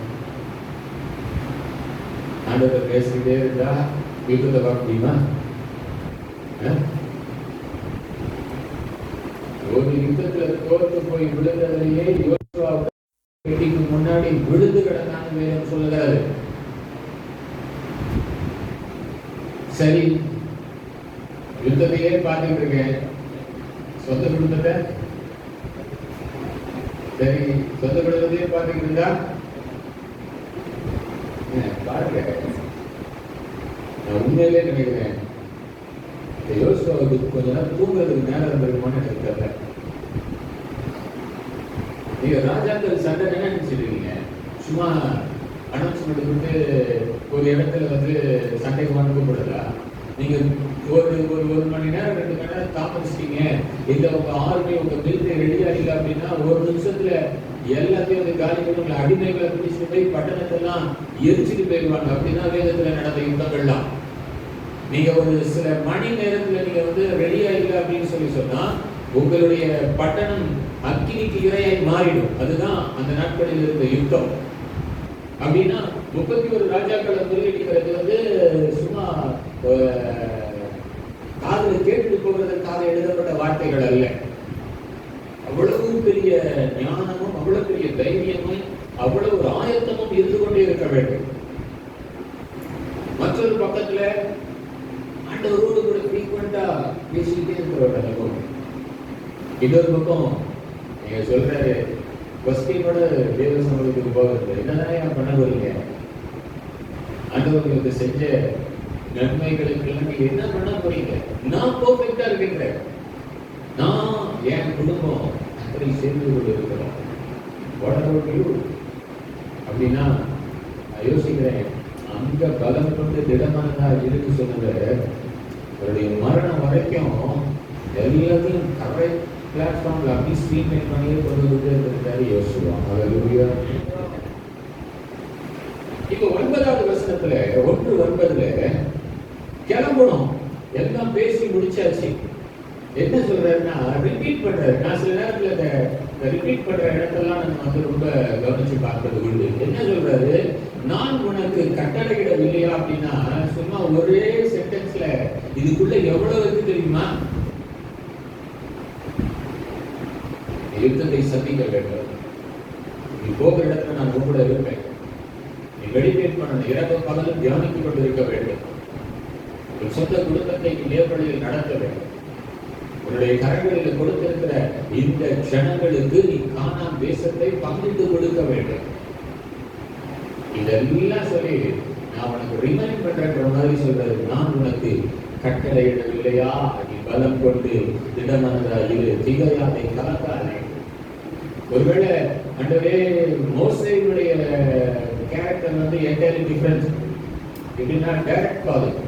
ஆண்டவர் பேசிக்கிட்டே இருந்தா யுத்தத்தை பார்க்க முடியுமா? ஒரு யுத்தத்துல தோற்று போய் விழுந்ததிலேயே யோசுவாவுக்கு முன்னாடி விழுந்து கிடந்தான்னு வேதம் சொல்லுகிறாரு. சரி, யுத்தத்தையே பார்த்துட்டு இருக்கேன். சொந்த குடும்பத்தை சரி, சொந்த குடும்பத்தையே பார்த்துட்டு இருந்தா பாருங்க. நான் உண்மையிலே நினைக்கிறேன், யோசுவாவுக்கு கொஞ்ச நேரம் தூங்குறதுக்கு நேரம் இருந்திருக்குமான்னு எனக்கு தெரியல. நீங்க ராஜாக்கள் சண்டை என்ன நினைச்சிட்டு இருக்கீங்க? சும்மா அனௌன்ஸ்மெண்ட் கொடுத்து ஒரு இடத்துல சண்டைக்கு அனுப்பப்படல. நீங்க ஒரு மணி நேரம் 2 மணி நேரம் தாமதிச்சிட்டீங்க, இல்ல உங்க ஆர்மி உங்க மிலிட்டரி ரெடியா இல்லை அப்படின்னா 1 நிமிஷத்துல எல்லாத்தையும் காலி பண்ணி உங்களை அடிமைகளை பிடிச்சிட்டு போய் பட்டணத்தெல்லாம் எரிச்சுட்டு போயிடுவாங்க. அப்படின்னா வேதத்துல நடந்த யுத்தங்கள்லாம். நீங்க ஒரு சில மணி நேரத்துல நீங்க ரெடியா இல்லை அப்படின்னு சொன்னா உங்களுடைய பட்டணம் அக்கினிக்கு இரையாய் மாறிடும். அதுதான் அந்த நாட்களில் இருந்த யுத்தம். அப்படின்னா 31 ராஜாக்களை முறியடிக்கிறது சும்மா காதுல கேட்டு போகிறதுக்காக எழுதப்பட்ட வார்த்தைகள் அல்ல. அவ்வளவு பெரிய ஞானமும் அவ்வளவு பெரிய தைரியமும் அவ்வளவு ஒரு ஆயத்தமும் இருந்து கொண்டே இருக்க வேண்டும். மற்றொரு பக்கத்துல ஆண்டவரோடு கூட ஃப்ரீக்வெண்டா பேசிக்கிட்டே இருக்கிற அனுபவம். இன்னொரு பக்கம் நீங்க சொல்றாரு, வஸ்தியோட தேவ சமூகத்துக்கு போகிறது என்னதான் பண்ண போறீங்க? ஆண்டவர்களுக்கு செஞ்ச நன்மைகளுக்கு நீங்க என்ன பண்ண போறீங்க? நான் பெர்ஃபெக்ட்டா இருக்கின்றேன், நான் என் குடும்பம் அப்படி சேர்ந்து கொண்டு இருக்கிறோம். அப்படின்னா நான் யோசிக்கிறேன், அங்க பலம் கொண்டு திடமானதா இருக்கு சொன்னது அவருடைய மரணம் வரைக்கும் எல்லாத்தையும் கரெக்ட் பிளாட்ஃபார்ம்ல அப்படி ஸ்ட்ரீம்லைன் பண்ணியே கொண்டு வந்துட்டு யோசிச்சுவாங்க. அல்லேலூயா. இப்போ 9வது வசனத்துல 1:9 கிளம்பணும், எல்லாம் பேசி முடிச்சாச்சு. என்ன சொல்றாருன்னா ரிப்பீட் பண்றாரு. நான் சில நேரத்துல இந்த ரிப்பீட் பண்ற இடத்தெல்லாம் நம்ம வந்து ரொம்ப கவனிச்சு பார்க்கறது உண்டு. என்ன சொல்றாரு, நான் உனக்கு கட்டளையிடவில்லையா அப்படின்னா சும்மா ஒரே சென்டென்ஸ்ல இதுக்குள்ள எவ்வளவு இருக்கு தெரியுமா? யுத்தத்தை சந்திக்க வேண்டும், நீ போகிற இடத்துல நான் கூட இருப்பேன், நீ மெடிடேட் பண்ணணும், இரவு பகலும் தியானித்துக் கொண்டிருக்க வேண்டும், உன் சொந்த குடும்பத்தை நீ நேர்வழியில் நடத்த வேண்டும், உன்னுடைய கரங்களில் கொடுத்திருக்கிற இந்த ஜனங்களுக்கு நீ கானான் தேசத்தை பங்கிட்டு கொடுக்க வேண்டும். இதெல்லாம் சொல்லி நான் உனக்கு ரிமைண்ட் பண்ற மாதிரி சொல்றது, நான் உனக்கு கட்டளையிடவில்லையா, நீ பலம் கொண்டு திடமனதா இரு, திகையாதை கலக்காதே. ஒருவேளை அண்டவே மோசேயுடைய கேரக்டர் வந்து என்டையர்லி டிஃபரன்ஸ். எப்படின்னா டைரக்ட் காலிங்,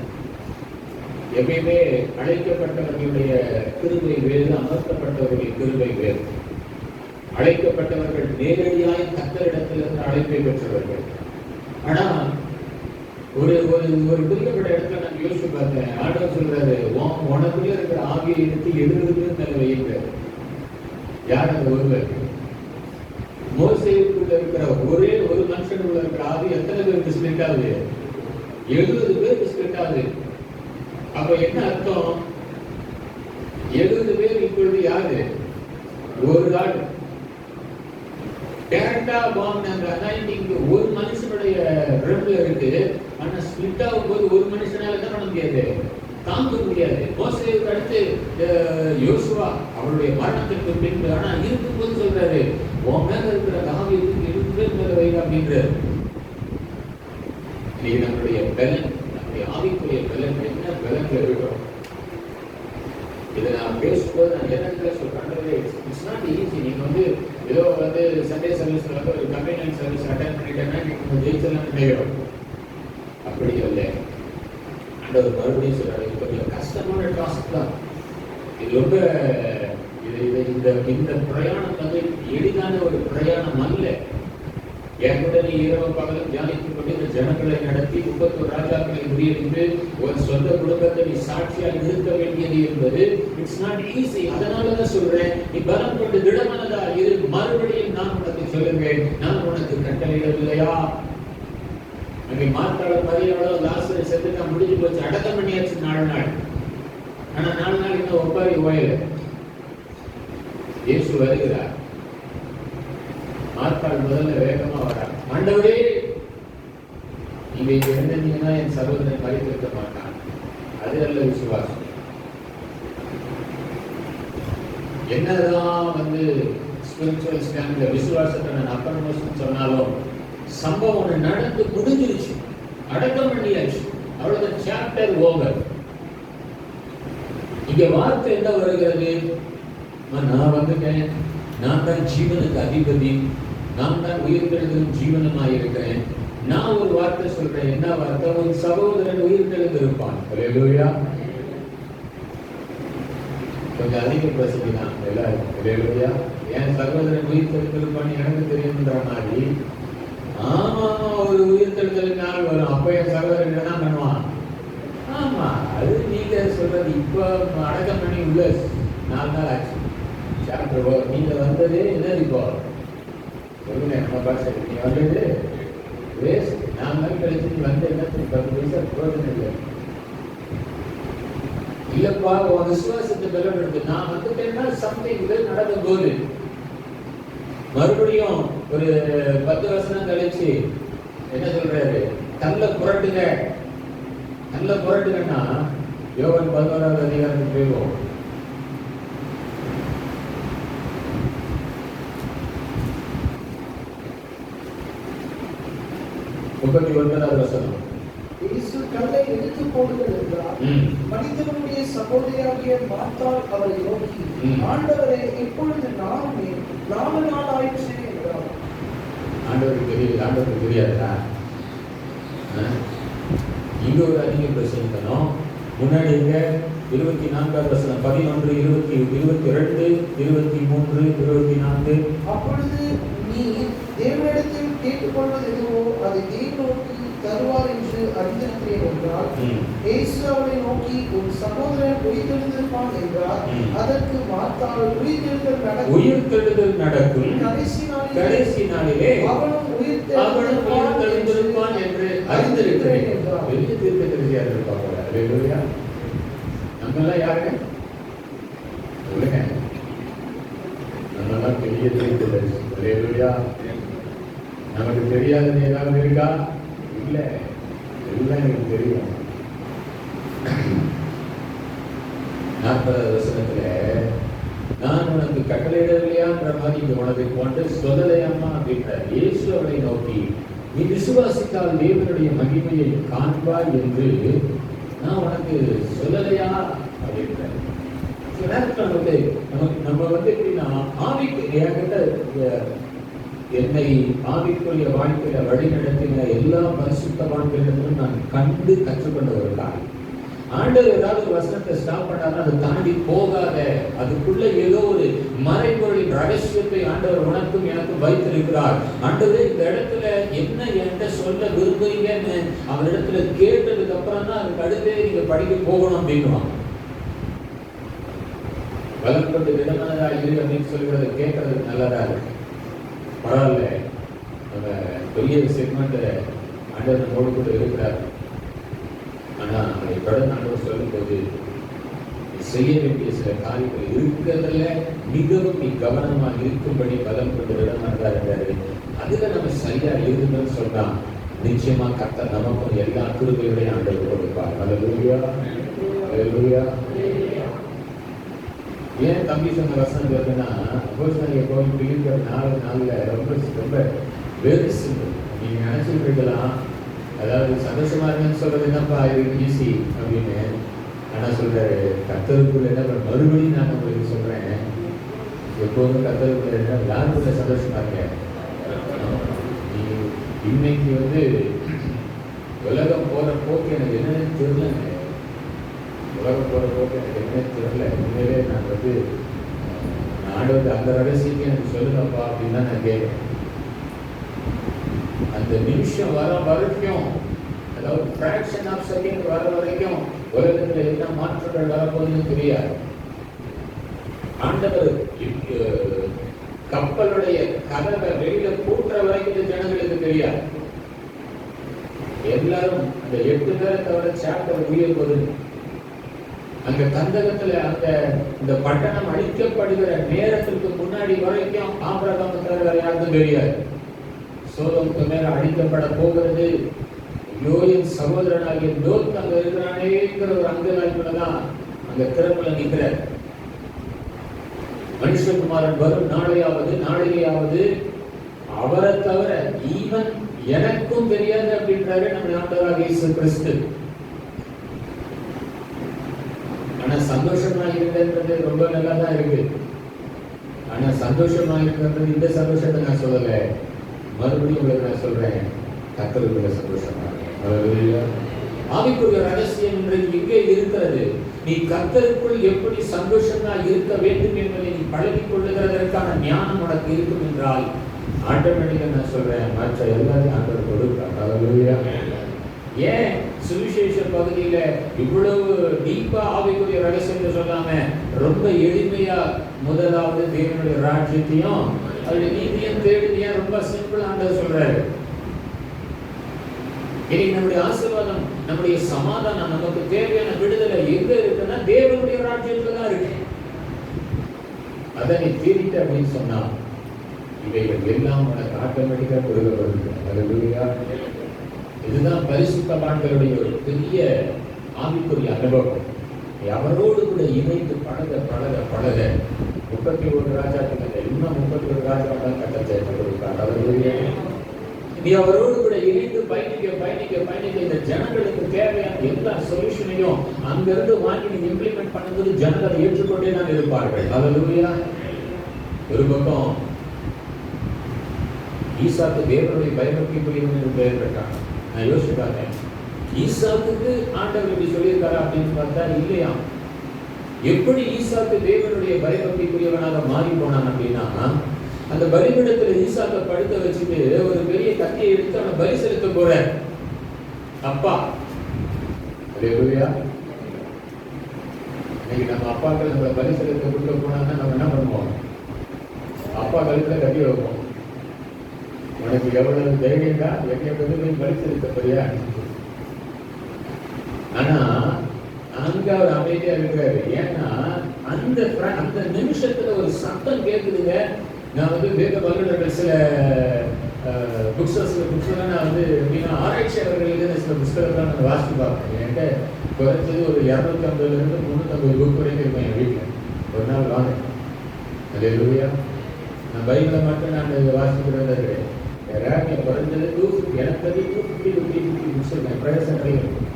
எப்பயுமே அழைக்கப்பட்டவர்களுடைய கிருபை வேறு, அமர்த்தப்பட்டவர்களுடைய கிருபை வேறு. அழைக்கப்பட்டவர்கள் நேரடியாய் கர்த்தரிடத்திலிருந்து அழைப்பை பெற்றவர்கள். ஆனா ஒரு ஒரு ஒரு குறிப்பிட்ட இடத்துல நான் யோசிச்சு பார்த்தேன். ஆண்டவர் சொல்றாரு, உனக்குள்ள இருக்கிற ஆவியை எடுத்து 70 பேர் மேல வைக்கிறார். யார் அந்த ஒருவர்? மோசேக்குள்ள இருக்கிற ஒரே ஒரு மனுஷனுக்குள்ள இருக்கிற ஆவி எத்தனை பேருக்கு ஸ்பிளிட் ஆகுது? 70 பேருக்கு ஸ்பிளிட் ஆகுது. அப்ப என்ன அர்த்தம்? 70 பேர் இப்பொழுது யாரு? ஒரு ஆள் டைரக்டா வாங்கின அந்த அனாயிண்டிங் ஒரு மனுஷனுடைய ரெம்ல இருக்கு. ஆனா ஸ்பிளிட் ஆகும் போது ஒரு மனுஷனால என்ன பண்ண முடியாது, தாங்க முடியாது. மோசேவுக்கு அடுத்து யோசுவா அவருடைய மரணத்திற்கு பின்பு, ஆனா இருக்கும்போது சொல்றாரு, உன் மேல இருக்கிற ஆவியத்துக்கு 70 பேர் மேல வைங்க அப்படின்றாரு. இது நம்மளுடைய பலன், நம்முடைய ஆவிக்குரிய பலன் என்ன பலன்ல இருக்கிறோம். இதை நான் பேசும்போது நான் என்ன சொல்றேன், இட்ஸ் நாட் ஈஸி. நீங்க வந்து ஏதோ வந்து சண்டே சர்வீஸ்ல வந்து ஒரு கம்யூனியன் சர்வீஸ் அட்டெண்ட் பண்ணிட்டேன்னா நீங்க ஜெயிச்சலாம் நினைக்கிறோம். அப்படி இல்லை. ஆண்டவர் மறுபடியும் சொல்றாரு, இது கொஞ்சம் கஷ்டமான டாஸ்க் தான். இது ரொம்ப இந்த பிரயாணம் வந்து எளிதான ஒரு பிரயாணம் அல்ல. என் கூட நீ இரவு பகலும் தியானித்துக் கொண்டு இந்த ஜனங்களை நடத்தி 31 ராஜாக்களை முறியடித்து ஒரு சொந்த குடும்பத்தை நீ சாட்சியாக நிறுத்த வேண்டியது என்பது இட்ஸ் நாட் ஈஸி. அதனாலதான் சொல்றேன், நீ பலம் கொண்டு திடமனதா இரு. மறுபடியும் நான் உனக்கு சொல்லுவேன், நான் உனக்கு கட்டளையிடவில்லையா? அங்கே மார்த்தாளர் மரியாளோ லாசரு செத்துட்டா, முடிஞ்சு போச்சு, அடக்கம் பண்ணியாச்சு 4 நாள். ஆனா 4 நாள் இன்னும் ஒப்பாரி ஓயல. இயேசு வருகிறார். மார்த்தாள் முதல்ல வேகமா வரார். ஆண்டவரே, நீங்க இங்க இருந்தீங்கன்னா என் சகோதரன் மறித்திருக்க மாட்டான். அது அல்ல விசுவாசம். என்னதான் வந்து ஸ்பிரிச்சுவல் ஸ்டாண்ட்ல விசுவாசத்தை நான் அப்புறமோசம் சொன்னாலும் சம்பவம் ஒன்று நடந்து முடிஞ்சிருச்சு, அடக்கம் பண்ணியாச்சு, அவ்வளவுதான், சாப்டர் ஓவர். இங்க வார்த்தை என்ன வருகிறது? நான் வந்துட்டேன், நான் தான் ஜீவனுக்கு அதிபதி, நான் தான் உயிர்த்தெழுதும் ஜீவனமாக இருக்கிறேன். நான் ஒரு வார்த்தை சொல்றேன். என்ன வார்த்தை? ஒரு சகோதரன் உயிர்த்தெழுந்து இருப்பான். அல்லேலூயா. கொஞ்சம் அதிக பிரசிதான் எல்லாரும். அல்லேலூயா. என் சகோதரன் உயிர்த்தெழுந்து இருப்பான்னு எனக்கு தெரியுன்ற மாதிரி, ஆமா ஒரு உயிர்த்தெழுதல் நாள் வரும், அப்ப என் சகோதரன் என்ன பண்ணுவான்? ஆமா, அது நீங்க சொல்றது. இப்ப அடக்கம் பண்ணி உள்ள 4 நாள் ஆச்சு. நீங்க வந்தது என்ன இப்போ சொல்லுங்க, நம்ம பாஷை நீ வந்தது வேஸ்ட். 4 நாள் கழிச்சு நீ வந்து என்ன 10 பைசா பிரயோஜனம் இல்லை. இல்லப்பா, உன் விசுவாசத்தை பலப்படுத்து. நான் வந்துட்டேன்னா சம்திங் நடக்கும் போது மறுபடியும் ஒரு 10 வருஷம் கழிச்சு என்ன சொல்றாரு? கல்ல புரட்டுங்க. கல்ல புரட்டுங்கன்னா யோவான் 11வது அதிகாரத்துக்கு போயிடுவோம். 39வது வசனம். இயேசு கல்லை எடுத்து போடுங்கள் என்றார். மனிதனுடைய சகோதரியாகிய மார்த்தாள் அவரை நோக்கி, ஆண்டவரே, இப்பொழுது 4 நாள் ஆயிற்று என்றார். ஆண்டவருக்கு தெரியாதா? இங்க ஒரு அதிக பிரசங்கணும். முன்னாடி இங்க 24வது வசனம், 11, 20, 22, 23, 24. அப்பொழுது நீ தேவனிடத்தில் கேட்டுக்கொள்வது எதுவோ அதை தேவனுக்கு தருவார் என்று அறிந்திருக்கிறேன் என்றால், இயேசு அவரை நோக்கி நோக்கி உன் சகோதரன் உயிர்த்தெழுந்திருப்பான் என்றார். அதற்கு மார்த்தாள் உயிர்த்தெழுதல் நடக்கும் கடைசி நாளிலே அவனும் உயிர்த்தெழுந்திருப்பான் என்று அறிந்திருக்கிறேன் என்றார். பெரிய தீர்க்கதரிசியா இருப்பாங்க. அல்லேலூயா. நம்மெல்லாம் யாருங்க? சொல்லுங்க. நம்மெல்லாம் பெரிய தீர்க்கதரிசி. அல்லேலூயா. நமக்கு தெரியாதது ஏதாவது இருக்கா? இல்ல, எல்லாம் எனக்கு தெரியும். 40வது வசனத்துல நான் உனக்கு கட்டளையிடவில்லையான்ற மாதிரி இங்க உனக்கு கொண்டு சொல்லலையாமா அப்படின்றார். இயேசு அவளை நோக்கி நீ விசுவாசித்தால் தேவனுடைய மகிமையை காண்பாய் என்று நான் உனக்கு சொல்லலையா அப்படின்றார். சில நேரத்தில் நம்ம எப்படின்னா ஆவிக்கு என்கிட்ட என்னை ஆவிக்குரிய வாழ்க்கையில வழி நடத்தின எல்லா பரிசுத்தவான்களிடமும் நான் கண்டு கற்றுக்கொண்ட ஒரு காரியம். ஆண்டவர் ஏதாவது ஒரு வசனத்தை ஸ்டாப் பண்ணாலும் அதை தாண்டி போகாத, அதுக்குள்ள ஏதோ ஒரு மறைபொருளின் ரகசியத்தை ஆண்டவர் உனக்கும் எனக்கும் வைத்திருக்கிறார். ஆண்டவர் இந்த இடத்துல என்ன என்கிட்ட சொல்ல விரும்புறீங்கன்னு அவரிடத்துல கேட்டதுக்கு அப்புறம் தான் அதுக்கு அடுத்தே நீங்க படிக்க போகணும் அப்படின்னுவாங்க. வளர்ப்பது விதமானதா இரு அப்படின்னு சொல்லுறதை கேட்கறதுக்கு நல்லதா இருக்கு, பரவாயில்ல. நம்ம பெரிய செக்மெண்ட் ஆண்டவர் நம்மோடு கூட இருக்கிறார். ஆனா அதை தொடர்ந்து ஆண்டவர் சொல்லும்போது செய்ய வேண்டிய சில காரியங்கள் இருக்கிறதுல மிகவும் நீ கவனமாக இருக்கும்படி பலம் கொண்டு இடமானதா இருக்காரு. அதுல நம்ம சரியா இருக்குன்னு சொன்னா நிச்சயமா கர்த்தர் நமக்கும் எல்லா கிருபைகளையும் ஆண்டவர் கொடுப்பார். அல்லேலூயா, அல்லேலூயா. ஏன் தம்பி சொன்ன வசனம் வருதுன்னா, இருக்கிற 4 நாள்ல ரொம்ப ரொம்ப வெரி சிம்பிள். நீங்க நினைச்சிட்டு இருக்கலாம், அதாவது சந்தோஷமா இருக்குன்னு சொல்றது என்னப்பா இது ஈஸி அப்படின்னு. ஆனா சொல்றாரு கர்த்தருக்குள்ள என்ன மறுபடியும் நான் உங்களுக்கு சொல்றேன், எப்போதும் கர்த்தருக்குள்ள என்ன யாருக்குள்ள சந்தோஷமா இருக்கேன். இன்னைக்கு உலகம் போற போக்கு எனக்கு என்னன்னு தெரியலங்க. உலகம் போற போக்கு எனக்கு என்னன்னு தெரியல. உண்மையிலே நான் ஆண்டவர் அந்த ரகசியத்தை எனக்கு சொல்லுங்கப்பா அப்படின்னு தான் நான் கேட்கிறேன். அந்த நிமிஷம் வர வரைக்கும், அதாவது ஃபிராக்ஷன் ஆஃப் செகண்ட் வர வரைக்கும் உலகத்துல என்ன மாற்றங்கள் வரப்போகுதுன்னு தெரியாது. ஆண்டவர் கப்பலுடைய கதவை வெளியில கூட்டுற வரைக்கும் ஜனங்களுக்கு தெரியாது. எல்லாரும் அந்த 8 பேரை தவிர சாப்டர் முடிய போது அங்க கந்தகத்துல இந்த பட்டணம் அழிக்கப்படுகிற நேரத்திற்கு முன்னாடி வரைக்கும் ஆபிரகாம் தவிர யாருக்கும் தெரியாது. சோதோமுக்கு மேல அழிக்கப்பட போகிறது. யோயின் சகோதரனாகிய லோத் அங்க இருக்கிறானேங்கிற ஒரு அங்கலாய்ப்புலதான் அங்க திறப்புல நிற்கிறார். மனுஷகுமாரன் வரும் நாளையாவது அவரை தவிர ஈவன் எனக்கும் தெரியாது அப்படின்றாரு நம்ம ஆண்டவராகிய இயேசு கிறிஸ்து. ஆனா சந்தோஷமா இருக்கிறது ரொம்ப நல்லா தான் இருக்கு. ஆனா சந்தோஷமா இருக்கிறது இந்த சந்தோஷத்தை நான் சொல்லல, மறுபடியும் உங்களுக்கு நான் சொல்றேன், கர்த்தருக்குள்ள சந்தோஷமா இருக்கேன். ஆவிக்குரிய ரகசியம் இன்றைக்கு எங்கே இருக்கிறது? நீ கர்த்தருக்குள் எப்படி சந்தோஷமா இருக்க வேண்டும் என்பதை நீ பழகிக் கொள்ளுகிறதற்கான ஞானம் உனக்கு இருக்கும் என்றால் ஆட்டோமேட்டிக்கா நான் சொல்றேன், மற்ற எல்லாத்தையும் ஆண்டவர் கொடுக்கிறார். ஏன் சுவிசேஷ பகுதியில இவ்வளவு டீப்பா ஆவிக்குரிய ரகசியத்தை சொல்லாம ரொம்ப எளிமையா முதலாவது தேவனுடைய ராஜ்யத்தையும் அவருடைய நீதியும் தேடுதியா ரொம்ப சிம்பிள் ஆண்டவர் சொல்றாரு. இன்னைக்கு நம்முடைய ஆசீர்வாதம், நம்முடைய சமாதானம், நமக்கு தேவையான விடுதலை எங்க இருக்குன்னா தேவனுடைய ராஜ்யத்துல தான் இருக்கு. அதை நீ தேடிட்ட அப்படின்னு சொன்னா இவைகள் எல்லாம் உனக்கு ஆட்டோமேட்டிக்கா கொடுக்கப்படுது. இதுதான் பரிசுத்தவான்களுடைய ஒரு பெரிய ஆவிக்குரிய அனுபவம். அவரோடு கூட இணைந்து பழக 31 ராஜாக்கள் இன்னும் 31 ராஜாக்கள் கட்டத்தை கொடுத்தார். நீ அவரோடு கூட இணைந்து பயணிக்க இந்த ஜனங்களுக்கு தேவையான எல்லா சொல்யூஷனையும் அங்கிருந்து வாங்கி நீ இம்ப்ளிமெண்ட் பண்ணும்போது ஜனங்களை ஏற்றுக்கொண்டே தான் இருப்பார்கள். அல்லேலூயா. ஒரு பக்கம் ஈசாக்கு தேவனுடைய பயபக்திக்குரியவன் என்று பெயர் பெற்றான். நான் யோசிச்சு பார்த்தேன், ஈசாக்குக்கு ஆண்டவர் இப்படி சொல்லியிருக்காரா அப்படின்னு பார்த்தா இல்லையா. எப்படி ஈசாக்கு தேவனுடைய பயபக்திக்குரியவனாக மாறி போனான் அப்படின்னா, அந்த பலிபீடத்துல ஈசாக்க படுத்த வச்சுட்டு ஒரு பெரிய கத்தியை எடுத்து அவனை பலி செலுத்த போற அப்பா. அல்லேலூயா. இன்னைக்கு நம்ம அப்பாக்கள் நம்மளை பரிசலத்தை கொண்டு போனாங்கன்னா நம்ம என்ன பண்ணுவோம்? அப்பா கழுத்துல கட்டி வைப்போம். உனக்கு எவ்வளவு தைரியம்டா என்னை கொண்டு போய் பரிசலித்த போறியா? ஆனா அங்க அவர் அமைதியா இருக்காரு. ஏன்னா அந்த நிமிஷத்துல ஒரு சத்தம் கேட்குதுங்க. நான் வந்து வேத வல்லுநர்கள் சில புக்ஸ்லாம் நான் வந்து எப்படின்னா ஆராய்ச்சியாளர்கள் எழுதின சில புஸ்தகத்தான் நான் வாசித்து பார்ப்பேன். என்கிட்ட குறைஞ்சது ஒரு 250 350 புக் வரைக்கும் இருக்கும் என் வீட்டில். ஒரு நாள் வாங்க அல்லேலூயா. நான் பைபிளை மட்டும் நான் வாசிக்கிறது கிடையாது. யாராவது குறைஞ்சது 250 எனக்கு 250 புக்ஸ் இருக்கேன். பிரயசன்றையும் இருக்கும்.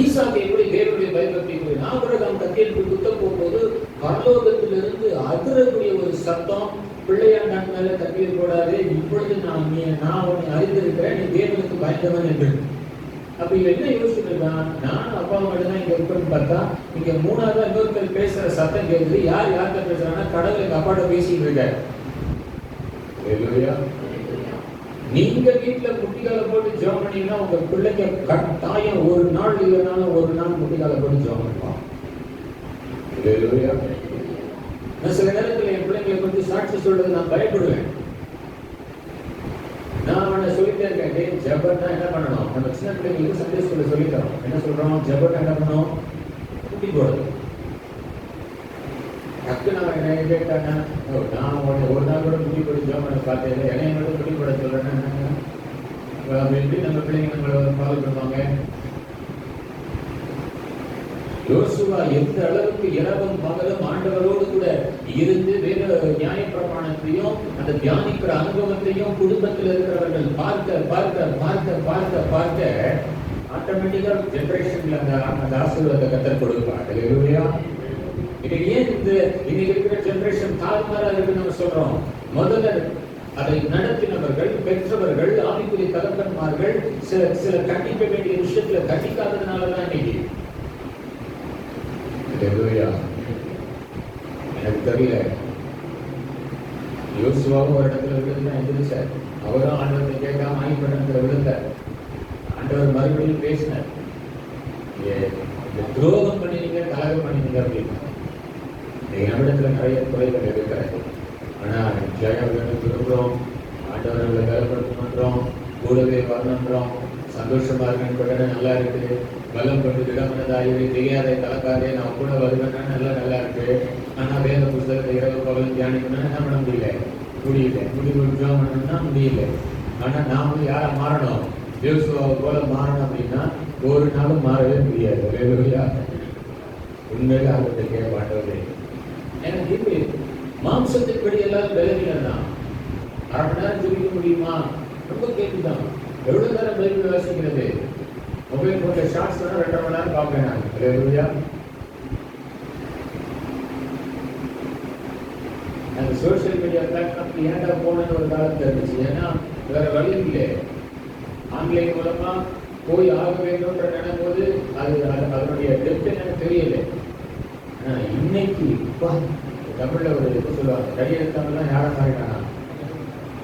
ஈசாக்கு எப்படி தேவனுடைய பயபக்தி ஆபிரகாம் கத்தியெடுத்து குத்த போகும்போது பரலோகத்திலிருந்து அதிரக்கூடிய ஒரு சத்தம், பிள்ளையாண்டான் மேல கத்தியல் போடாதே, இப்பொழுது நான் உன்னை அறிந்திருக்கிறேன், நீ தேவனுக்கு பயந்தவன் என்று. அப்ப இவன் என்ன யோசிச்சிருக்கான்? நான் அப்பா மட்டும் தான் இங்க இருக்குன்னு பார்த்தா இங்க மூணாவது இன்னொருத்தர் பேசுற சத்தம் கேட்குது. யார்கிட்ட பேசுறாங்கன்னா கடவுள் எங்க அப்பாட்ட பேசிட்டு இருக்காரு. நீங்க வீட்டுல முட்டிக்கால போட்டு ஜெபம் பண்ணீங்கன்னா உங்க பிள்ளைக்கு கட்டாயம் ஒரு நாள் இல்லைனாலும் ஒரு நாள் முட்டிக்கால போட்டு ஜெபம் பண்ணுவான். நான் சில நேரத்துல என் பிள்ளைங்களை பற்றி சாட்சி சொல்றது நான் பயப்படுவேன். நான் அவனை சொல்லிட்டே இருக்கேன், ஜெபம்னா என்ன பண்ணணும்? நம்ம சின்ன பிள்ளைங்களுக்கு சண்டே ஸ்கூல்ல சொல்லித்தரோம். என்ன சொல்றோம்? ஜெபம்னா என்ன பண்ணணும்? முட்டி போடுறது. டக்குன்னு அவன் என்ன கேட்டானா, நான் ஒரு நாள் கூட முடி போட்டு ஜெபம் பார்த்தேன், என்னைய மட்டும் முடி போட சொல்றேன்னா எப்படி நம்ம பிள்ளைங்க நம்மளை ஃபாலோ பண்ணுவாங்க? யோசுவா எந்த அளவுக்கு இரவும் பகலும் ஆண்டவரோடு கூட இருந்து வேத நியாயப்பிரமாணத்தையும் அந்த தியானிக்கிற அனுபவத்தையும் குடும்பத்தில் இருக்கிறவர்கள் பார்க்க பார்க்க பார்க்க பார்க்க பார்க்க ஆட்டோமேட்டிக்கா ஜெனரேஷன்ல அந்த ஆசீர்வாதத்தை கத்தர் கொடுப்பாங்க. இல்லையா? இன்னைக்கு ஏன் இன்னைக்கு இருக்கிற ஜெனரேஷன் தாறுமாறா இருக்குன்னு நம்ம சொல்றோம்? முதல்ல அதை நடத்தினவர்கள், பெற்றவர்கள், ஆவிக்குரிய தகப்பன்மார்கள் சில கண்டிக்க வேண்டிய விஷயத்துல கண்டிக்காததுனாலதான் இன்னைக்கு. எனக்கு தெரியல, யோசுவாவும் ஒரு இடத்துல விழுந்துதான் எந்திரிச்சார். அவரும் ஆண்டவரை கேட்காம ஆய்வு விழுந்தார். ஆண்டவர் மறுபடியும் பேசினார், துரோகம் பண்ணினீங்க, கலகம் பண்ணினீங்க அப்படின்னு. நம்மிடத்துல நிறைய குறைகள் இருக்கிறது. ஆனா ஜெயம் விரும்புகிறோம், ஆண்டவர் நம்மளை வேலைப்படுத்தணுன்றோம், கூடவே வரணுன்றோம், சந்தோஷமா இருக்குன்னு நல்லா இருக்கு, பலம் கொண்டு திடமனதாகவே தெரியாதே கலக்காதே, நான் கூட வருவேன்னா நல்லா இருக்கு. ஆனா வேத புத்தகத்தை இரவு பகல் தியானிக்கணும்னா என்ன பண்ண முடியல? முடியல பண்ணணும்னா முடியல. ஆனா நாமளும் யாரை மாறணும்? யோசுவாவை போல மாறணும் அப்படின்னா ஒரு நாளும் மாறவே முடியாது. உண்மையில ஆர்வத்தை கேட்க மாட்டவரே. எனக்கு இப்படி மாம்சத்தின்படி எல்லாரும் விலகினா 1/2 மணி நேரம் ஜெபிக்க முடியுமா? ரொம்ப கேட்டுதான். எவ்வளவு நேரம் பைபிள் வாசிக்கிறது? மொபைல் போட்ட ஷார்ட்ஸ் 2.5 மணி நேரம் பார்ப்பேன் நான். இல்லையா? அந்த சோசியல் மீடியா பிளாட்ஃபார்ம் ஏன்டா போனேன்னு ஒரு காலத்தில் இருந்துச்சு. ஏன்னா வேற வழி இல்லை. ஆன்லைன் மூலமா போய் ஆக வேண்டும்ன்ற நினைப்போது அதனுடைய டெப்த் எனக்கு தெரியல. ஆனா இன்னைக்கு தமிழ்ல ஒரு இது சொல்லுவாங்க, கையெழுத்தாங்கலாம் யாரும் மாறிட்டானா?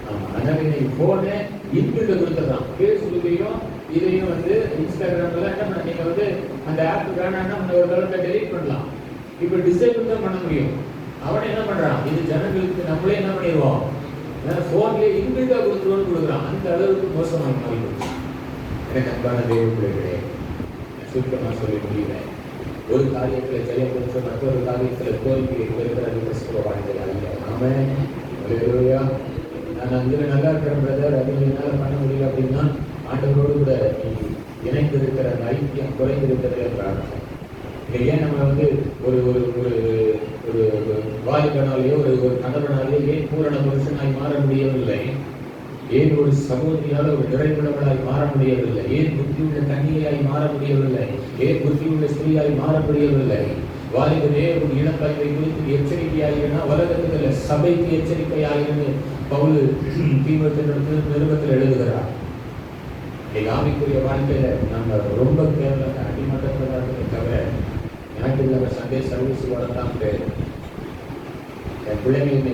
ஆமா, அதனால இன்னைக்கு போனே இன்பில்ட கொடுத்துடலாம். ஃபேஸ்புக்கையும் இதையும் வந்து இன்ஸ்டாகிராம்ல என்ன பண்ண, நீங்க வந்து அந்த ஆப் வேணான்னா ஒரு காலத்தை டெலிட் பண்ணலாம். இப்ப டிசேபிள் தான் பண்ண முடியும். அவனை என்ன பண்றான்? இது ஜனங்களுக்கு நம்மளே என்ன பண்ணிடுவோம், போன்லயே இன்பில்டா கொடுக்குறான். அந்த அளவுக்கு மோசமாக மாறிடுச்சு. எனக்கு அன்பான தேவ பிள்ளைகளே, சுத்தமா சொல்ல முடியல. ஒரு காரியத்தில் ஜெயம் பெற்ற மற்றொரு காரியத்தில் தோல்வியை பெறுகிறது கிறிஸ்துவ வாழ்க்கை அல்ல. ஆமென். அல்லேலூயா. நான் அங்கே நல்லா இருக்கிறேன் பிரதர், அது என்னால் பண்ண முடியல அப்படின்னா ஆண்டவரோடு கூட இணைந்திருக்கிற அந்த ஐக்கியம் குறைந்திருக்கிறது என்றாங்க. ஏன் நம்ம வந்து ஒரு ஒரு ஒரு ஒரு வாலிபனாலேயோ ஒரு கணவனாலேயோ ஏன் பூரண புருஷனாய் மாற முடியவில்லை? ஏன் ஒரு சகோதரியால் ஒரு நிறைவுள்ளவளாய் மாற முடியவில்லை? ஏன் புத்தியுள்ள கன்னிகையாய் மாற முடியவில்லை? ஏன் புத்தியுள்ள ஸ்திரீயாய் மாற முடியவில்லை? வாலிபனே, ஒரு இளக்கல்வை குறித்து எச்சரிக்கையாயிருந்தா உலகத்துல சபைக்கு எச்சரிக்கையாயிருந்து பவுல் தீமோத்தேயுவின் நிருபத்தில் எழுதுகிறார். ஆவிக்குரிய வாழ்க்கையில நம்ம ரொம்ப கேவல அடிமட்டத்தை தவிர எனக்கு இல்லாம சண்டே சர்வீஸ் வரதான் பேர். என் பிள்ளைங்க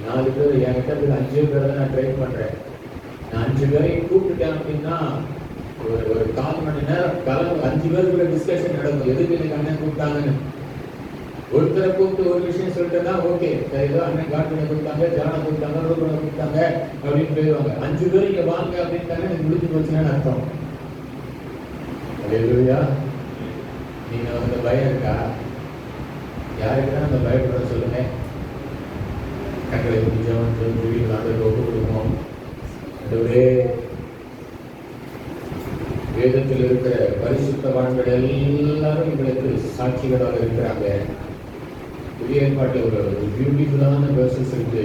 4 பேர் என்கிட்ட 5 பேரை தான் நான் ட்ரெயின் பண்றேன். நான் 5 பேரையும் கூப்பிட்டுட்டேன் அப்படின்னா ஒரு 4 மணி நேரம் கலந்து 5 பேருக்குள்ள டிஸ்கஷன் நடக்கும். எதுக்கு எனக்கு அண்ணன் கூப்பிட்டாங்கன்னு. ஒருத்தரை கூப்பிட்டு ஒரு விஷயம் சொல்லிட்டேன்னா ஓகே, ஏதோ அண்ணன் காட்டுனை கூப்பிட்டாங்க, ஜானை கூப்பிட்டாங்க, ரூபனை கூப்பிட்டாங்க அப்படின்னு போயிடுவாங்க. 5 பேர் இங்க வாங்க அப்படின்ட்டாங்க, எனக்கு முடிஞ்சு போச்சுன்னு அர்த்தம். அல்லேலூயா. நீங்க அந்த பயம் இருக்கா? யாருக்குதான் அந்த பயப்படுற சொல்லுங்க. கண்களை முடிஞ்சவன் அந்த ஒப்பு கொடுப்போம். வேதத்தில் இருக்கிற பரிசுத்தவான்கள் எல்லாரும் எங்களுக்கு சாட்சிகளாக இருக்கிறாங்க. புதிய ஏற்பாட்டில் ஒரு பியூட்டிஃபுல்லான வேர்சஸ் இருக்கு.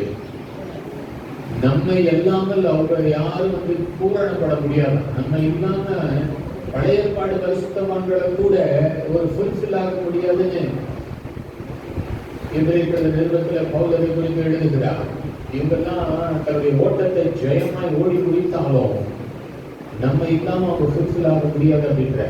நம்மை இல்லாமல் அவங்க யாரும் பூரணப்பட முடியாது. நம்ம இல்லாம பழைய ஏற்பாடு பரிசுத்தவான்களை கூட ஒரு ஃபுல்ஃபில் ஆக முடியாதுன்னு எபிரேயர் நிருபத்தில் பவுல் அதை குறித்து எழுதுகிறார். இவங்கெல்லாம் தன்னுடைய ஓட்டத்தை ஜெயமாய் ஓடி முடித்தாலும் நம்ம இல்லாம அவங்க ஃபுல்ஃபில் ஆக முடியாது அப்படின்ற